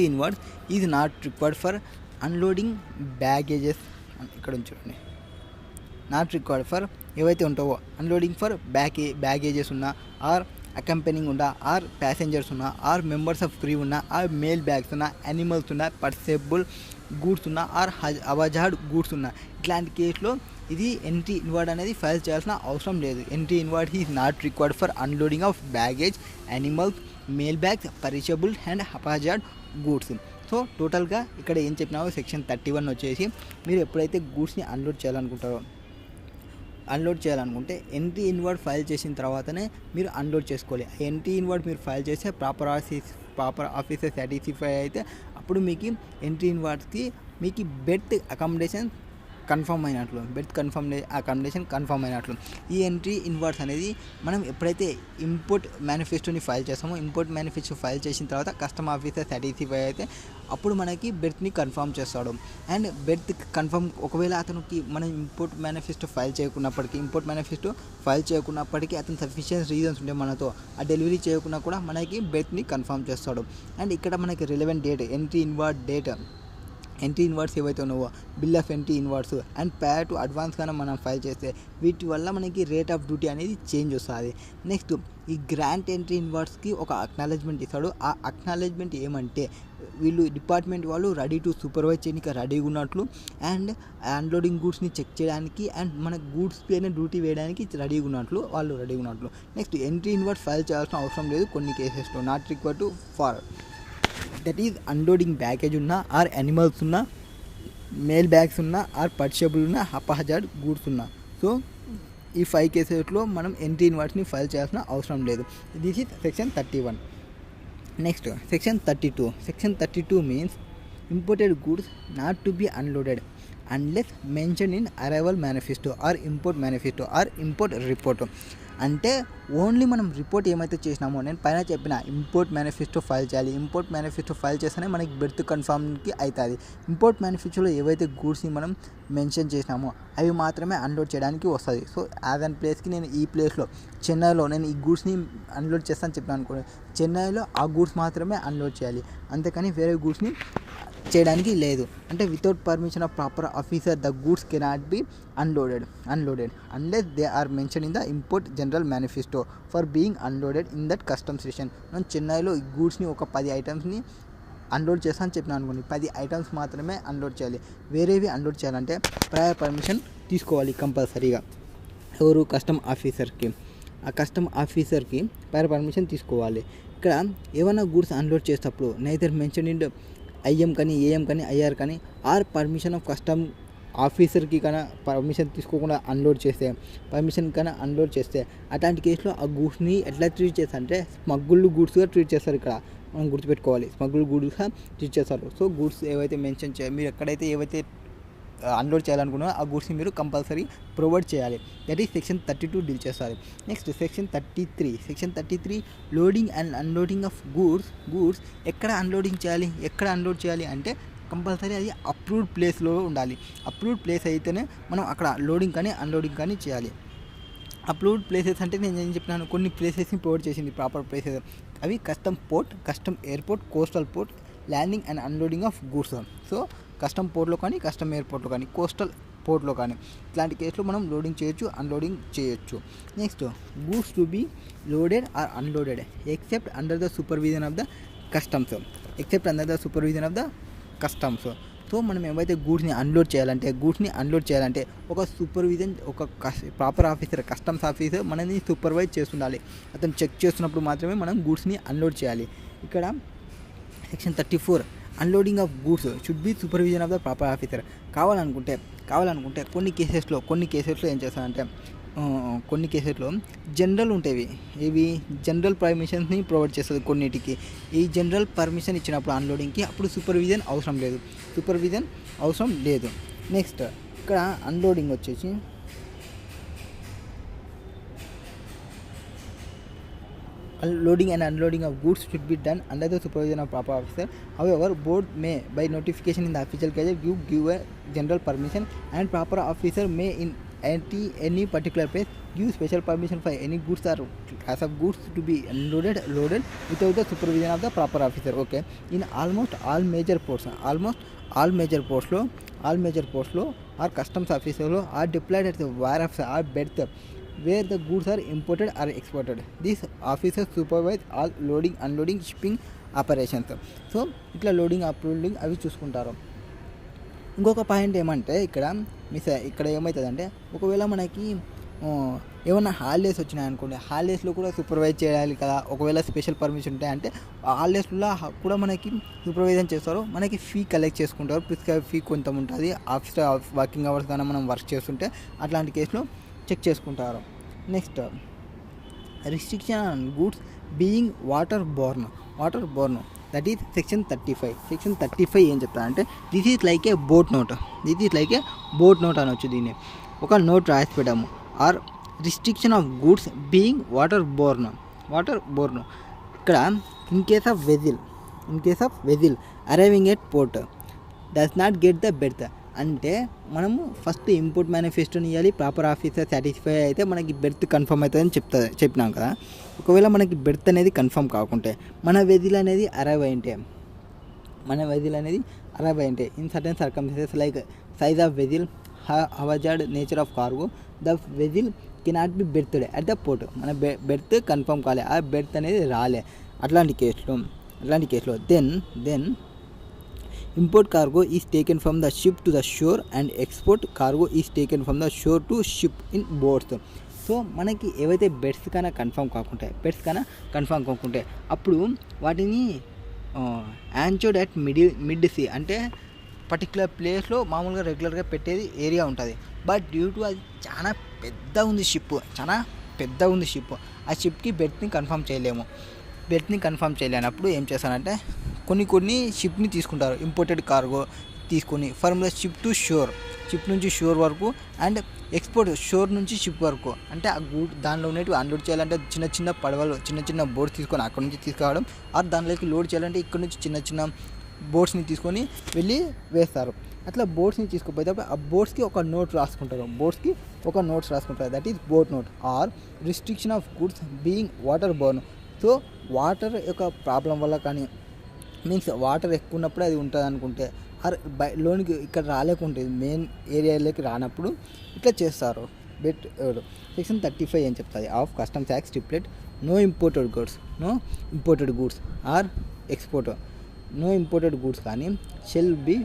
inwards is not required for unloading baggages. ఇక్కడ చూడండి, నాట్ రిక్వైర్డ్ ఫర్ ఏవైతే ఉంటావో అన్లోడింగ్ ఫర్ బ్యాగేజెస్ ఉన్నా ఆర్ అకంపెనింగ్ ఉన్నా ఆర్ ప్యాసెంజర్స్ ఉన్నా ఆర్ మెంబర్స్ ఆఫ్ క్రూ ఉన్నా ఆర్ మెయిల్ బ్యాగ్స్ ఉన్నా యానిమల్స్ ఉన్నా పర్సేబుల్ గూడ్స్ ఉన్నా ఆర్ అవజాడ్ గూడ్స్ ఉన్నా, ఇట్లాంటి కేసులో ఇది ఎంట్రీ ఇన్వార్డ్ అనేది ఫైల్ చేయాల్సిన అవసరం లేదు. Entry inward is not required for unloading of baggage, animals, mail bags, perishable and hazardous goods. So టోటల్గా ఇక్కడ ఏం చెప్పినావో సెక్షన్ 31 వచ్చేసి మీరు ఎప్పుడైతే గూడ్స్ని అన్లోడ్ చేయాలనుకుంటే ఎంట్రీ ఇన్వార్డ్ ఫైల్ చేసిన తర్వాతనే మీరు అన్లోడ్ చేసుకోవాలి. ఎంట్రీ ఇన్వార్డ్ మీరు ఫైల్ చేస్తే ప్రాపర్ ఆఫీసర్ సాటిస్ఫై అయితే అప్పుడు మీకు ఎంట్రీ ఇన్వార్డ్స్కి మీకు బెర్త్ అకామిడేషన్ కన్ఫర్మ్ అయినట్లు, బెర్త్ అకామిడేషన్ కన్ఫర్మ్ అయినట్లు. ఈ ఎంట్రీ ఇన్వార్డ్స్ అనేది మనం ఎప్పుడైతే ఇంపోర్ట్ మేనిఫెస్టోని ఫైల్ చేస్తామో, ఇంపోర్ట్ మేనిఫెస్టో ఫైల్ చేసిన తర్వాత కస్టమ్ ఆఫీసర్ సాటిస్ఫై అయితే అప్పుడు మనకి బెర్త్ని కన్ఫర్మ్ చేస్తాడు. అండ్ బెర్త్ కన్ఫర్మ్ ఒకవేళ అతనికి మనం ఇంపోర్ట్ మేనిఫెస్టో ఫైల్ చేయకున్నప్పటికీ అతను సఫిషియెంట్ రీజన్స్ ఉంటే మనతో ఆ డెలివరీ చేయకున్నా కూడా మనకి బెర్త్ని కన్ఫర్మ్ చేస్తాడు. అండ్ ఇక్కడ మనకి రిలవెంట్ డేట్, ఎంట్రీ ఇన్వార్డ్స్ ఏవైతే ఉన్నావో, bill of entry inwards and పేర్ టు అడ్వాన్స్ కానీ మనం ఫైల్ చేస్తే వీటి వల్ల మనకి రేట్ ఆఫ్ డ్యూటీ అనేది చేంజ్ వస్తుంది. నెక్స్ట్ ఈ గ్రాంట్ ఎంట్రీ ఇన్వార్డ్స్కి ఒక అక్నాలెడ్జ్మెంట్ ఇస్తాడు. ఆ అక్నాలెడ్జ్మెంట్ ఏమంటే వీళ్ళు డిపార్ట్మెంట్ వాళ్ళు రెడీ టు సూపర్వైజ్ చేయడానికి రెడీగా ఉన్నట్లు అండ్ అన్లోడింగ్ గూడ్స్ని చెక్ చేయడానికి అండ్ మన గూడ్స్ పైన డ్యూటీ వేయడానికి రెడీగా ఉన్నట్లు. నెక్స్ట్ ఎంట్రీ ఇన్వార్డ్స్ ఫైల్ చేయాల్సిన అవసరం లేదు కొన్ని కేసెస్లో, not required to for that is unloading baggage ఉన్నా ఆర్ యానిమల్స్ ఉన్నా, మెయిల్ బ్యాగ్స్ ఉన్నా ఆర్ పర్చేబుల్ ఉన్నా, హజార్డ్ గూడ్స్ ఉన్నా. సో ఈ 5 కేసెస్లో మనం ఎంట్రీ ఇన్వార్డ్స్ని ఫైల్ చేయాల్సిన అవసరం లేదు. This is section 31. Next section 32. Section 32 means imported goods not to be unloaded unless mention in arrival manifesto or import report. అంటే ఓన్లీ మనం రిపోర్ట్ ఏమైతే చేసినామో, నేను పైన చెప్పిన ఇంపోర్ట్ మేనిఫెస్టో ఫైల్ చేయాలి, ఇంపోర్ట్ మేనిఫెస్టో ఫైల్ చేస్తేనే మనకి బెర్త్ కన్ఫర్మ్కి అవుతుంది. ఇంపోర్ట్ మేనిఫెస్టోలో ఏవైతే గూడ్స్ని మనం మెన్షన్ చేసినామో అవి మాత్రమే అన్లోడ్ చేయడానికి వస్తుంది. సో యాజ్ అన్ ప్లేస్కి నేను ఈ ప్లేస్లో చెన్నైలో నేను ఈ గూడ్స్ని అన్లోడ్ చేస్తాను చెప్పినాను అనుకోండి, చెన్నైలో ఆ గూడ్స్ మాత్రమే అన్లోడ్ చేయాలి, అంతేకాని వేరే గూడ్స్ని చేయడానికి లేదు. అంటే without permission of proper officer the goods cannot be unloaded unless they are mention in the import general manifesto for being unloaded in that custom station. మనం చెన్నైలో ఈ గూడ్స్ని ఒక 10 ఐటమ్స్ని అన్లోడ్ చేస్తాను చెప్పినా అనుకోండి, 10 ఐటమ్స్ మాత్రమే అన్లోడ్ చేయాలి. వేరేవి అన్లోడ్ చేయాలంటే ప్రయర్ పర్మిషన్ తీసుకోవాలి కంపల్సరీగా. ఎవరు? కస్టమ్ ఆఫీసర్కి. ఆ కస్టమ్ ఆఫీసర్కి ప్రయర్ పర్మిషన్ తీసుకోవాలి. ఇక్కడ ఏమైనా గూడ్స్ అన్లోడ్ చేసేటప్పుడు నైదర్ మెన్షన్ ఇన్ ఐఎం కానీ, ఏఎం కానీ, ఐఆర్ కానీ ఆర్ పర్మిషన్ ఆఫ్ కస్టమ్ ఆఫీసర్కి కన్నా పర్మిషన్ తీసుకోకుండా అన్లోడ్ చేస్తే అట్లాంటి కేసులో ఆ గూడ్స్ని ఎట్లా ట్రీట్ చేస్తారు అంటే స్మగ్గుల్డ్ గూడ్స్గా ట్రీట్ చేస్తారు. ఇక్కడ మనం గుర్తుపెట్టుకోవాలి, స్మగ్గుల్డ్ గూడ్స్గా ట్రీట్ చేస్తారు. సో గూడ్స్ ఏవైతే మెన్షన్ చేయాలి, మీరు ఎక్కడైతే ఏవైతే అన్లోడ్ చేయాలనుకున్నారో ఆ గూడ్స్ని మీరు కంపల్సరీ ప్రొవైడ్ చేయాలి. దట్ ఈస్ సెక్షన్ 32 డీల్ చేస్తారు. Next section 33 loading and unloading of goods ఎక్కడ అన్లోడ్ చేయాలి అంటే కంపల్సరీ అది అప్రూవ్డ్ ప్లేస్లో ఉండాలి. అప్రూవ్డ్ ప్లేస్ అయితేనే మనం అక్కడ లోడింగ్ కానీ అన్లోడింగ్ కానీ చేయాలి. అప్రూవ్డ్ ప్లేసెస్ అంటే నేను ఏం చెప్పినాను, కొన్ని ప్లేసెస్ని ప్రొవైడ్ చేసింది ప్రాపర్ ప్లేసెస్. అవి custom port, custom airport, coastal port, landing and unloading of goods. So custom పోర్ట్లో కానీ, కస్టమ్ ఎయిర్పోర్ట్లో కానీ, కోస్టల్ పోర్ట్లో కానీ ఇట్లాంటి కేసులో మనం లోడింగ్ చేయొచ్చు, అన్లోడింగ్ చేయొచ్చు. Next goods to be loaded or unloaded except under the supervision of the customs. So మనం ఏవైతే గూడ్స్ని అన్లోడ్ చేయాలంటే ఒక సూపర్విజన్, ఒక ప్రాపర్ ఆఫీసర్, కస్టమ్స్ ఆఫీసర్ మనని సూపర్వైజ్ చేస్తుండాలి. అతను చెక్ చేస్తున్నప్పుడు మాత్రమే మనం గూడ్స్ని అన్లోడ్ చేయాలి. ఇక్కడ section 34 unloading of goods should be supervision of the proper officer. కావాలనుకుంటే కొన్ని కేసెస్లో ఏం చేస్తారంటే కొన్ని కేసెస్లో జనరల్ ఉంటాయి, ఇవి జనరల్ పర్మిషన్స్ని ప్రొవైడ్ చేస్తుంది కొన్నిటికి. ఈ జనరల్ పర్మిషన్ ఇచ్చినప్పుడు అన్లోడింగ్కి అప్పుడు సూపర్విజన్ అవసరం లేదు. నెక్స్ట్ ఇక్కడ అన్లోడింగ్ వచ్చేసి loading and unloading of goods should be done under the supervision of proper officer. However, board may by notification in the official gazette give a general permission and proper officer may in any particular place give special permission for any goods or class of goods to be loaded without the supervision of the proper officer. Okay, in almost all major ports lo or customs officer lo are deployed at the warehouse or berth where the goods are imported or exported. These officers supervise all loading, unloading, shipping operations. So ఇట్లా లోడింగ్, అప్లోడింగ్ అవి చూసుకుంటారు. ఇంకొక పాయింట్ ఏమంటే ఇక్కడ ఏమవుతుందంటే ఒకవేళ మనకి ఏమన్నా హాలిడేస్ వచ్చినాయనుకోండి, హాలిడేస్లో కూడా సూపర్వైజ్ చేయాలి కదా. ఒకవేళ స్పెషల్ పర్మిషన్ ఉంటాయంటే హాలిడేస్లో కూడా మనకి సూపర్వైజన్ చేస్తారు, మనకి ఫీ కలెక్ట్ చేసుకుంటారు. ప్రిస్క్రైబ్ ఫీ కొంత ఉంటుంది. ఆఫ్టర్ వర్కింగ్ అవర్స్ కానీ మనం వర్క్ చేస్తుంటే అట్లాంటి కేసులో చెక్ చేసుకుంటారు. Next restriction on goods being water borne that is section 35. Section 35 ఏం చెప్తా అంటే this is like a boat note. అనొచ్చు దీన్ని. ఒక నోట్ రాసి పెట్టాము. Or restriction of goods being water borne. ఇక్కడ in case of vessel arriving at port does not get the berth. అంటే మనము ఫస్ట్ ఇంపోర్ట్ మేనిఫెస్టోని ఇవ్వాలి, ప్రాపర్ ఆఫీసర్ సాటిస్ఫై అయితే మనకి బెర్త్ కన్ఫర్మ్ అవుతుందని చెప్పినాం కదా. ఒకవేళ మనకి బెర్త్ అనేది కన్ఫర్మ్ కాకుంటే మన వెజిల్ అనేది అరైవ్ అయింటే in certain circumstances like size of vessel, hazardous nature of cargo, the vessel cannot be berthed at the port. మన బెర్త్ కన్ఫర్మ్ కాలే, ఆ బెర్త్ అనేది రాలే. అట్లాంటి కేసులో then import cargo is taken from the ship to the shore and export cargo is taken from the shore to ship in boats. So మనకి ఏవైతే బెడ్స్ కన్నా కన్ఫర్మ్ కాకుంటే అప్పుడు వాటిని యాంచోర్డ్ అట్ మిడ్ సీ అంటే పర్టికులర్ ప్లేస్లో మామూలుగా రెగ్యులర్గా పెట్టేది ఏరియా ఉంటుంది. బట్ డ్యూ టు అది చాలా పెద్ద ఉంది షిప్, ఆ షిప్కి బెడ్ని కన్ఫర్మ్ చేయలేనప్పుడు ఏం చేస్తానంటే కొన్ని షిప్ని తీసుకుంటారు, ఇంపోర్టెడ్ కార్గో తీసుకొని from the ship to shore, ship నుంచి షోర్ వరకు అండ్ ఎక్స్పోర్ట్ షోర్ నుంచి షిప్ వరకు. అంటే ఆ దానిలో ఉన్నట్టు అన్లోడ్ చేయాలంటే చిన్న పడవలు, చిన్న బోట్స్ తీసుకొని అక్కడ నుంచి తీసుకురావడం, ఆర్ దానిలోకి లోడ్ చేయాలంటే ఇక్కడ నుంచి చిన్న బోట్స్ని తీసుకొని వెళ్ళి వేస్తారు. అట్లా బోట్స్ని తీసుకుపోతే ఆ బోట్స్కి ఒక నోట్ రాసుకుంటారు, that is boat note. Or restriction of goods being water borne. So water యొక్క ప్రాబ్లం వల్ల కానీ మీన్స్ వాటర్ ఎక్కువ ఉన్నప్పుడు అది ఉంటుంది అనుకుంటే, లోనికి ఇక్కడ రాలేకుంటే మెయిన్ ఏరియాలోకి రానప్పుడు ఇట్లా చేస్తారు. సెక్షన్ 35 ఏం చెప్తుంది? Of customs act stipulate no imported goods or export. No imported goods కానీ shall be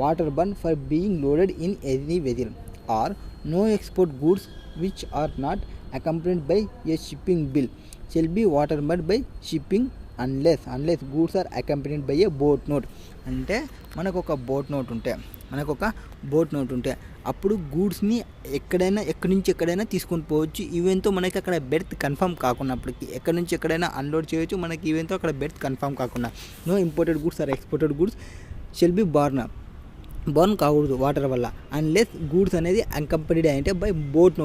water borne for being loaded in any vessel. Or no export goods which are not accompanied by a shipping bill shall be water burned by shipping unless goods are accompanied by a boat note. అంటే మనకు ఒక బోట్ నోట్ ఉంటే అప్పుడు గూడ్స్ని ఎక్కడి నుంచి ఎక్కడైనా తీసుకొని పోవచ్చు. ఈవెంతో మనకి అక్కడ బెర్త్ కన్ఫర్మ్ కాకున్నప్పటికీ ఎక్కడి నుంచి ఎక్కడైనా అన్లోడ్ చేయొచ్చు. మనకి ఈవెంతో అక్కడ బెర్త్ కన్ఫర్మ్ కాకుండా no imported goods or exported goods shall be borne కాకూడదు వాటర్ వల్ల, అన్లెస్ గూడ్స్ అనేది అకంపెనీడ్ అంటే బై బోట్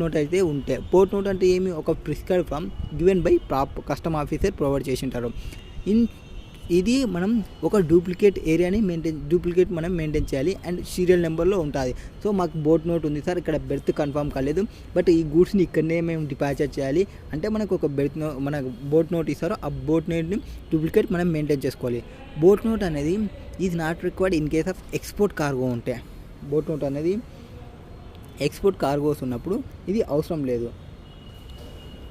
నోట్ అయితే ఉంటే. బోట్ నోట్ అంటే ఏమి? ఒక prescribe form given by custom officer provide చేసి ఉంటారు. ఇది మనం ఒక డూప్లికేట్ మనం మెయింటైన్ చేయాలి అండ్ సీరియల్ నెంబర్లో ఉంటుంది. సో మాకు బోట్ నోట్ ఉంది సార్, ఇక్కడ బెర్త్ కన్ఫర్మ్ కాలేదు, బట్ ఈ గూడ్స్ని ఇక్కడనే మేము డిపాచర్ చేయాలి అంటే మనకు ఒక మనకు బోట్ నోట్ ఇస్తారో ఆ బోట్ నోట్ని డూప్లికేట్ మనం మెయింటైన్ చేసుకోవాలి. బోట్ నోట్ అనేది is not required in case of export cargo ఉంటే. బోట్ నోట్ అనేది ఎక్స్పోర్ట్ కార్గోస్ ఉన్నప్పుడు ఇది అవసరం లేదు.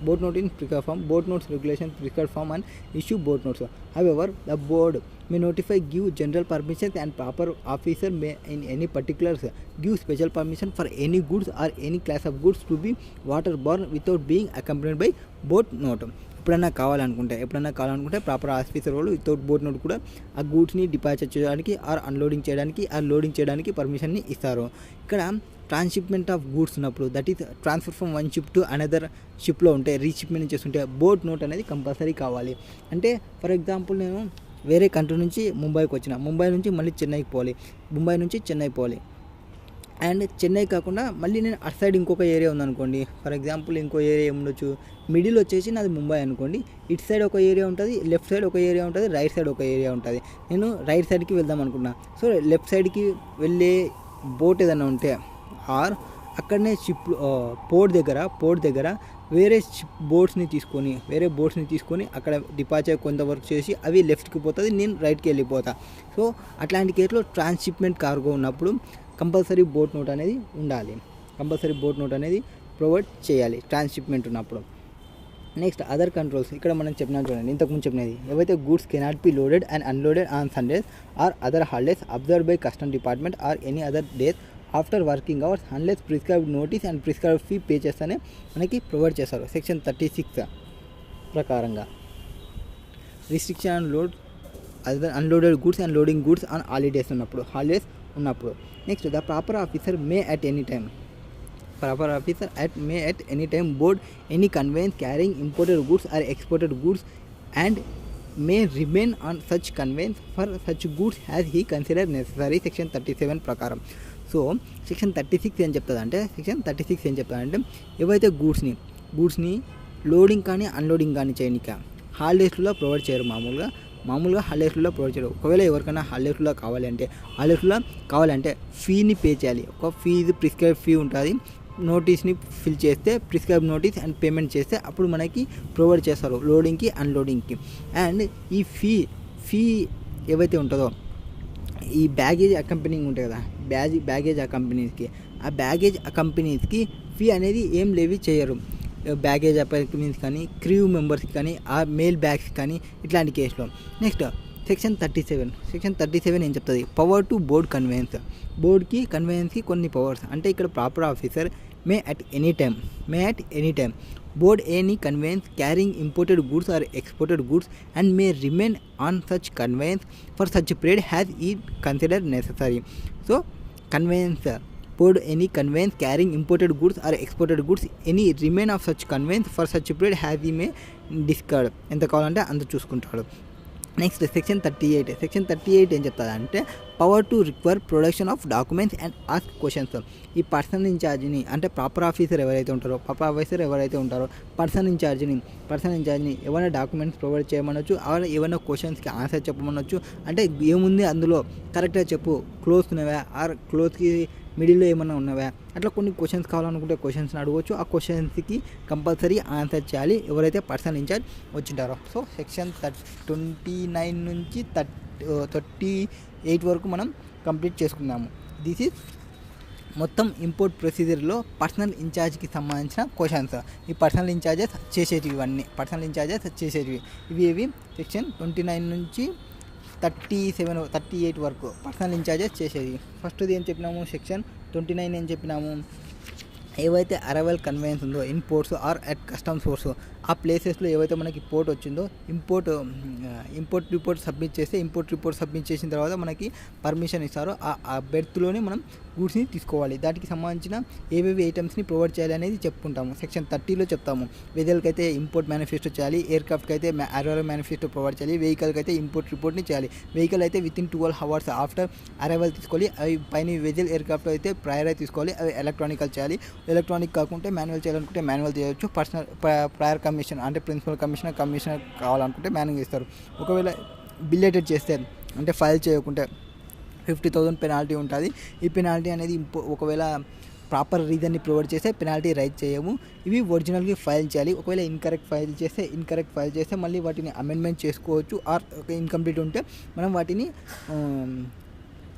boat note in prescribed form. Boat notes regulations prescribed form and issue boat notes. However, the board may notify, give general permissions, and proper officer may in any particulars give special permission for any goods or any class of goods to be waterborne without being accompanied by boat note. ఎప్పుడైనా కావాలనుకుంటే ప్రాపర్ ఆఫీసర్ వాళ్ళు వితౌట్ బోట్ నోట్ కూడా ఆ గూడ్స్ని డిపాచర్ చేయడానికి ఆర్ అన్లోడింగ్ చేయడానికి ఆర్ లోడింగ్ చేయడానికి పర్మిషన్ని ఇస్తారు. ఇక్కడ ట్రాన్స్షిప్మెంట్ ఆఫ్ గూడ్స్ ఉన్నప్పుడు, that is transfer from one ship to another షిప్లో ఉంటే, రీషిప్మెంట్ చేస్తుంటే బోట్ నోట్ అనేది కంపల్సరీ కావాలి. అంటే ఫర్ ఎగ్జాంపుల్ నేను వేరే కంట్రీ నుంచి ముంబైకి వచ్చిన, ముంబై నుంచి మళ్ళీ చెన్నైకి పోవాలి, ముంబై నుంచి చెన్నై పోవాలి, అండ్ చెన్నై కాకుండా మళ్ళీ నేను అటు సైడ్ ఇంకొక ఏరియా ఉందనుకోండి. ఫర్ ఎగ్జాంపుల్ ఇంకో ఏరియా ఏముండొచ్చు, మిడిల్ వచ్చేసి నాది ముంబై అనుకోండి, ఇటు సైడ్ ఒక ఏరియా ఉంటుంది, లెఫ్ట్ సైడ్ ఒక ఏరియా ఉంటుంది, రైట్ సైడ్ ఒక ఏరియా ఉంటుంది. నేను రైట్ సైడ్కి వెళ్దాం అనుకున్నా, సో లెఫ్ట్ సైడ్కి వెళ్ళే బోట్ ఏదైనా ఉంటే ఆర్ అక్కడనే షిప్ పోర్ట్ దగ్గర వేరే బోట్స్ని తీసుకొని అక్కడ డిపాచర్ కొంతవరకు చేసి అవి లెఫ్ట్కి పోతుంది, నేను రైట్కి వెళ్ళిపోతా. సో అట్లాంటి కేసులో ట్రాన్స్షిప్మెంట్ కార్గో ఉన్నప్పుడు కంపల్సరీ బోట్ నోట్ అనేది ఉండాలి, ప్రొవైడ్ చేయాలి ట్రాన్స్షిప్మెంట్ ఉన్నప్పుడు. నెక్స్ట్ అదర్ కంట్రోల్స్, ఇక్కడ మనం చెప్పినాను చూడండి, ఇంతకుముందు చెప్పినది ఏవైతే goods cannot be loaded and unloaded on Sundays or other holidays observe by custom department or any other days after working hours unless prescribed notice and prescribed fee pay చేస్తేనే మనకి ప్రొవైడ్ చేస్తారు. సెక్షన్ 36 ప్రకారంగా restriction and load unloaded goods and loading goods on holidays ఉన్నప్పుడు. Next the proper officer may at any time board any conveyance carrying imported goods or exported goods and May remain on such కన్వేన్స్ for such goods has he consider necessary section 37 ప్రకారం. సో సెక్షన్ 36 ఏం చెప్తుందంటే ఏవైతే గూడ్స్ని లోడింగ్ కానీ అన్లోడింగ్ కానీ చేయనిక హాలిడేస్లో ప్రొవైడ్ చేయరు. మామూలుగా హాలిడేస్లో ప్రొవైడ్ చేయరు. ఒకవేళ ఎవరికైనా హాలిడేస్లో కావాలంటే ఫీని పే చేయాలి. ఒక ఫీజు ప్రిస్క్రైబ్ ఫీ ఉంటుంది. నోటీస్ని ఫిల్ చేస్తే ప్రిస్క్రైబ్ నోటీస్ అండ్ పేమెంట్ చేస్తే అప్పుడు మనకి ప్రొవైడ్ చేస్తారు లోడింగ్కి అన్లోడింగ్కి. అండ్ ఈ ఫీ ఏవైతే ఉంటుందో ఈ బ్యాగేజ్ అకంపెనీంగ్ ఉంటుంది కదా, బ్యాగేజ్ అకంపెనీస్కి ఫీ అనేది ఏం లేవి చేయరు. బ్యాగేజ్ అకంపెనీస్ కానీ క్రూ మెంబర్స్కి కానీ ఆ మెయిల్ బ్యాగ్స్ కానీ ఇట్లాంటి కేసులో. నెక్స్ట్ సెక్షన్ 37 ఏం చెప్తుంది? Power to board conveyance. బోర్డ్కి కన్వేయన్స్కి కొన్ని పవర్స్ అంటే ఇక్కడ proper officer may at any time board any conveyance carrying imported goods or exported goods and may remain on such conveyance for such period as it considered necessary. So conveyance board any conveyance carrying imported goods or exported goods any remain of such conveyance for such period as he may discard ఎంత కావాలంటే అంత చూసుకుంటాడు. నెక్స్ట్ సెక్షన్ 38 ఏం చెప్తుందంటే power to require production of documents and ask questions. ఈ పర్సనల్ ఇన్ఛార్జ్ని అంటే ప్రాపర్ ఆఫీసర్ ఎవరైతే ఉంటారో పర్సనల్ ఇన్ఛార్జ్ని ఏమైనా డాక్యుమెంట్స్ ప్రొవైడ్ చేయమనొచ్చు, ఏమైనా క్వశ్చన్స్కి ఆన్సర్ చెప్పమనొచ్చు. అంటే ఏముంది అందులో కరెక్ట్గా చెప్పు, క్లోజ్ ఉన్నవా ఆర్ క్లోజ్కి మిడిల్లో ఏమన్నా ఉన్నవా, అట్లా కొన్ని క్వశ్చన్స్ కావాలనుకుంటే క్వశ్చన్స్ని అడగవచ్చు. ఆ క్వశ్చన్స్కి కంపల్సరీ ఆన్సర్ చేయాలి ఎవరైతే పర్సనల్ ఇన్ఛార్జ్ వచ్చింటారో. సో సెక్షన్ 29 నుంచి 38 వరకు మనం కంప్లీట్ చేసుకున్నాము. దిస్ ఈజ్ మొత్తం ఇంపోర్ట్ ప్రొసీజర్లో పర్సనల్ ఇన్ఛార్జ్కి సంబంధించిన క్వశ్చన్స్. ఈ పర్సనల్ ఇన్ఛార్జెస్ చేసేటివి ఇవి సెక్షన్ 29 నుంచి 38 వరకు పర్సనల్ ఇన్ఛార్జెస్ చేసేది. ఫస్ట్ది ఏం చెప్పినాము? సెక్షన్ 29 ఏం చెప్పినాము? ఏవైతే అరైవల్ కన్వేయన్స్ ఉందో in ports or at customs force ఆ ప్లేసెస్లో ఏవైతే మనకి పోర్ట్ వచ్చిందో ఇంపోర్ట్ రిపోర్ట్ సబ్మిట్ చేసిన తర్వాత మనకి పర్మిషన్ ఇస్తారో ఆ బెర్త్లోనే మనం గూడ్స్ని తీసుకోవాలి. దానికి సంబంధించిన ఏవేవి ఐటమ్స్ని ప్రొవైడ్ చేయాలి అనేది చెప్పుకుంటాము. సెక్షన్ 30లో చెప్తాము. వెహికల్కి అయితే ఇంపోర్ట్ మేనిఫెస్టో చేయాలి, ఎయిర్క్రాఫ్ట్కి అయితే అరైవల్ మేనిఫెస్టో ప్రొవైడ్ చేయాలి, వెహికల్కి అయితే ఇంపోర్ట్ రిపోర్ట్ని చేయాలి. వెహికల్ అయితే వితిన్ 12 hours ఆఫ్టర్ అరైవల్ తీసుకోవాలి. అవి పైన వెహికల్ ఎయిర్క్రాఫ్ట్ అయితే ప్రయర్ తీసుకోవాలి. అవి ఎలక్ట్రానికల్ చేయాలి. ఎలక్ట్రానిక్ కాకుంటే మాన్యువల్ చేయాలనుకుంటే మాన్యువల్ చేయవచ్చు. ప్రయర్ కమిషన్ అంటే ప్రిన్సిపల్ కమిషనర్ కావాలనుకుంటే మాన్యువల్ ఇస్తారు. ఒకవేళ బిలేటెడ్ చేస్తే అంటే ఫైల్ చేయకుంటే 50,000 పెనాల్టీ ఉంటుంది. ఈ పెనాల్టీ అనేది ఒకవేళ ప్రాపర్ రీజన్ని ప్రొవైడ్ చేస్తే పెనాల్టీ రైట్ చేయము. ఇవి ఒరిజినల్గా ఫైల్ చేయాలి. ఒకవేళ ఇన్కరెక్ట్ ఫైల్ చేస్తే మళ్ళీ వాటిని అమెండ్మెంట్ చేసుకోవచ్చు. ఆర్ ఇన్కంప్లీట్ ఉంటే మనం వాటిని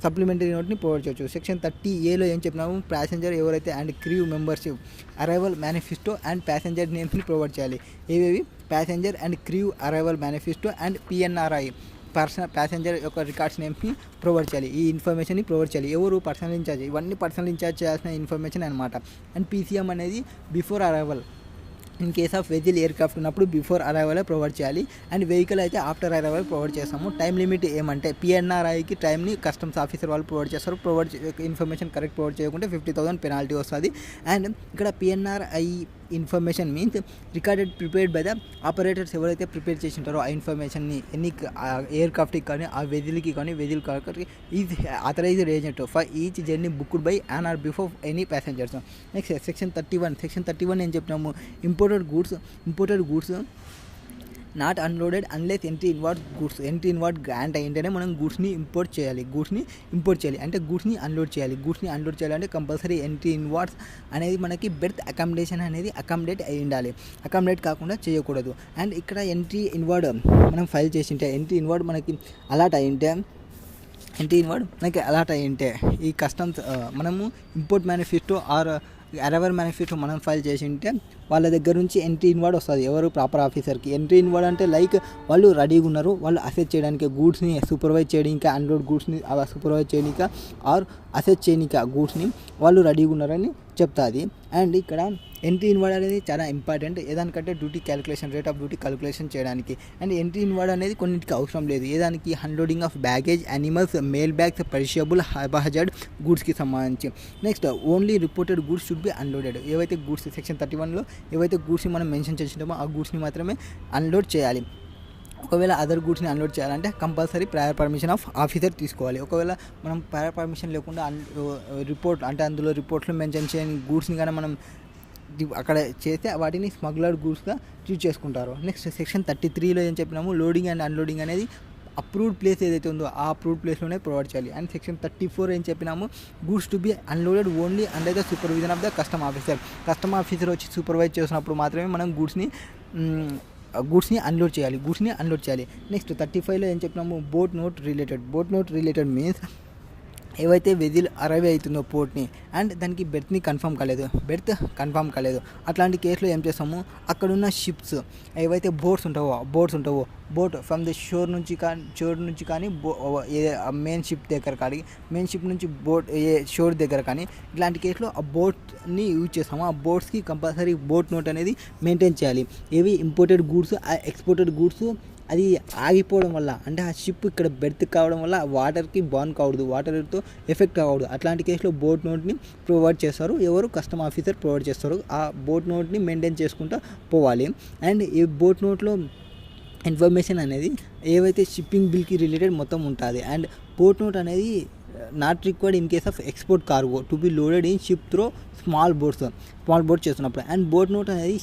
సప్లిమెంటరీ నోట్ని ప్రొవైడ్ చేయవచ్చు. సెక్షన్ 30A ఏం చెప్పినాము? ప్యాసింజర్ ఎవరైతే and crew membership arrival manifesto and passenger నేమ్స్ని ప్రొవైడ్ చేయాలి. ఏవేవి? Passenger and crew arrival manifesto and PNRI passenger యొక్క రికార్డ్స్ నేమ్స్ని ప్రొవైడ్ చేయాలి. ఈ ఇన్ఫర్మేషన్ని ప్రొవైడ్ చేయాలి. ఎవరు? Personal in charge. ఇవన్నీ పర్సనల్ ఇన్ఛార్జ్ చేయాల్సిన ఇన్ఫర్మేషన్ అనమాట. అండ్ PCM అనేది before arrival. In case of vehicle aircraft ఉన్నప్పుడు బిఫోర్ అరైవల్ ప్రొవైడ్ చేయాలి. అండ్ వెహికల్ అయితే ఆఫ్టర్ అరైవల్ ప్రొవైడ్ చేస్తాము. టైం లిమిట్ ఏమంటే PNRIకి టైంని కస్టమ్స్ ఆఫీసర్ వాళ్ళు ప్రొవైడ్ చేస్తారు. ఇన్ఫర్మేషన్ కరెక్ట్ ప్రొవైడ్ చేయకుంటే 50,000 పెనాల్టీ వస్తుంది. అండ్ ఇక్కడ PNRI information means recorded prepared by the operators. ఎవరైతే ప్రిపేర్ చేసి ఉంటారో ఆ ఇన్ఫర్మేషన్ని ఎన్ని ఎయిర్క్రాఫ్ట్కి కానీ ఆ వెహికల్కి కానీ వెహికల్ కాకి is authorized agent for each journey booked by an or before any passengers. Next section 31 ఏం చెప్పినాము? Imported goods not unloaded unless entry inward grant అయ్యింటేనే మనం గూడ్స్ని ఇంపోర్ట్ చేయాలి. అంటే గూడ్స్ని అన్లోడ్ చేయాలంటే కంపల్సరీ ఎంట్రీ ఇన్వార్డ్స్ అనేది మనకి బెర్త్ అకామిడేషన్ అనేది అకామిడేట్ అయి ఉండాలి. అకామిడేట్ కాకుండా చేయకూడదు. అండ్ ఇక్కడ ఎంట్రీ ఇన్వార్డ్ మనం ఫైల్ చేసింటే ఎంట్రీ ఇన్వార్డ్ మనకి అలాట్ అయ్యింటే ఈ కస్టమ్స్ మనము import manifesto or arrival manifesto మనం ఫైల్ చేసి ఉంటే వాళ్ళ దగ్గర నుంచి ఎంట్రీ ఇన్వార్డ్ వస్తుంది. ఎవరు? ప్రాపర్ ఆఫీసర్కి. ఎంట్రీ ఇన్వార్డ్ అంటే లైక్ వాళ్ళు రెడీగా ఉన్నారు, వాళ్ళు అసెస్ చేయడానికి గూడ్స్ని సూపర్వైజ్ చేయడానికి అన్లోడ్ గూడ్స్ని సూపర్వైజ్ చేయడానికి ఆర్ అసెస్ చేయడానికి గూడ్స్ని వాళ్ళు రెడీగా ఉన్నారని చెప్తుంది. అండ్ ఇక్కడ ఎంట్రీ ఇన్వార్డ్ అనేది చాలా ఇంపార్టెంట్. ఏదానికంటే రేట్ ఆఫ్ డ్యూటీ క్యాలిక్యులేషన్ చేయడానికి. అండ్ ఎంట్రీ ఇన్వార్డ్ అనేది కొన్నింటికి అవసరం లేదు. ఏదానికి? Unloading of baggage, animals, mail bags, perishable, hazard గూడ్స్కి సంబంధించి. Next only reported goods should be unloaded. ఏవైతే గూడ్స్ సెక్షన్ 31లో ఏవైతే గూడ్స్ని మనం మెన్షన్ చేసినామో ఆ గూడ్స్ని మాత్రమే అన్లోడ్ చేయాలి. ఒకవేళ అదర్ గూడ్స్ని అన్లోడ్ చేయాలంటే compulsory prior permission of officer తీసుకోవాలి. ఒకవేళ మనం ప్రయర్ పర్మిషన్ లేకుండా రిపోర్ట్ అంటే అందులో రిపోర్ట్లో మెన్షన్ చేయని గూడ్స్ని కానీ మనం అక్కడ చేస్తే వాటిని స్మగ్లర్డ్ గూడ్స్గా ట్రీట్ చేసుకుంటారు. నెక్స్ట్ సెక్షన్ 33లో ఏం చెప్పినాము, లోడింగ్ అండ్ అన్లోడింగ్ అనేది అప్రూవ్డ్ ప్లేస్ ఏదైతే ఉందో ఆ అప్రూవ్డ్ ప్లేస్లోనే ప్రొవైడ్ చేయాలి. అండ్ సెక్షన్ 34 ఏం చెప్పినాము, goods to be అన్లోడెడ్ only under the supervision of the custom officer. Custom officer వచ్చి సూపర్వైజ్ చేసినప్పుడు మాత్రమే మనం గూడ్స్ని అన్లోడ్ చేయాలి. నెక్స్ట్ 35లో ఏం చెప్పినాము, బోట్ నోట్ రిలేటెడ్ మీన్స్ ఏవైతే వెజిల్ అరైవ్ అవుతుందో పోర్ట్ని అండ్ దానికి బెర్త్ కన్ఫర్మ్ కాలేదు అట్లాంటి కేసులో ఏం చేస్తాము, అక్కడున్న షిప్స్ ఏవైతే బోట్స్ ఉంటావో బోట్ ఫ్రమ్ ది షోర్ నుంచి కానీ మెయిన్ షిప్ నుంచి బోట్ షోర్ దగ్గర కానీ ఇట్లాంటి కేసులో ఆ బోట్ని యూజ్ చేస్తాము. ఆ బోట్స్కి కంపల్సరీ బోట్ నోట్ అనేది మెయింటైన్ చేయాలి. ఏవి ఇంపోర్టెడ్ గూడ్స్, ఎక్స్పోర్టెడ్ గూడ్స్ అది ఆగిపోవడం వల్ల అంటే ఆ షిప్ ఇక్కడ బెర్త్ కావడం వల్ల వాటర్కి బాన్ కావద్దు, వాటర్తో ఎఫెక్ట్ కావద్దు. అట్లాంటి కేసులో బోట్ నోట్ని ప్రొవైడ్ చేస్తారు. ఎవరు కస్టమ్ ఆఫీసర్ ప్రొవైడ్ చేస్తారు. ఆ బోట్ నోట్ని మెయింటైన్ చేసుకుంటూ పోవాలి. అండ్ ఈ బోట్ నోట్లో ఇన్ఫర్మేషన్ అనేది ఏవైతే షిప్పింగ్ బిల్కి రిలేటెడ్ మొత్తం ఉంటుంది. అండ్ బోట్ నోట్ అనేది not required in case of export cargo to be loaded in ship throw small boat చేస్తున్నప్పుడు. అండ్ బోట్ నోట్ అనేది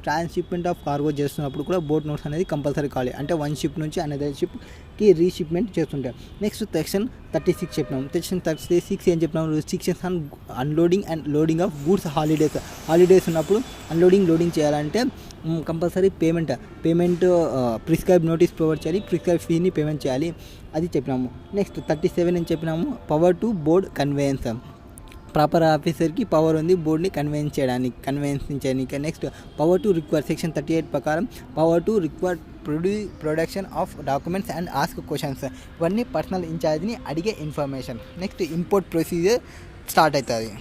ట్రాన్స్షిప్మెంట్ ఆఫ్ కార్గో చేస్తున్నప్పుడు కూడా బోట్ నోట్స్ అనేది కంపల్సరీ కావాలి. అంటే వన్ షిప్ నుంచి అనదర్ షిప్కి రీషిప్మెంట్ చేస్తుంటారు. నెక్స్ట్ సెక్షన్ 36 చెప్పినాం. సెక్షన్ 36 ఏం చెప్పినాం, restrictions on unloading and loading of goods holidays ఉన్నప్పుడు లోడింగ్ చేయాలంటే compulsory payment prescribe notice provide చేయాలి, ప్రిస్క్రైబ్ ఫీని పేమెంట్ చేయాలి, అది చెప్పినాము. నెక్స్ట్ 37 ఏం చెప్పినాము, power to board conveyance. Proper ఆఫీసర్కి పవర్ ఉంది బోర్డ్ని కన్వేన్స్ చేయడానికి. Next power to require section 38 ప్రకారం power to require production of documents and ask questions. ఇవన్నీ పర్సనల్ ఇన్ఛార్జ్ని అడిగే information. Next import procedure start అవుతుంది.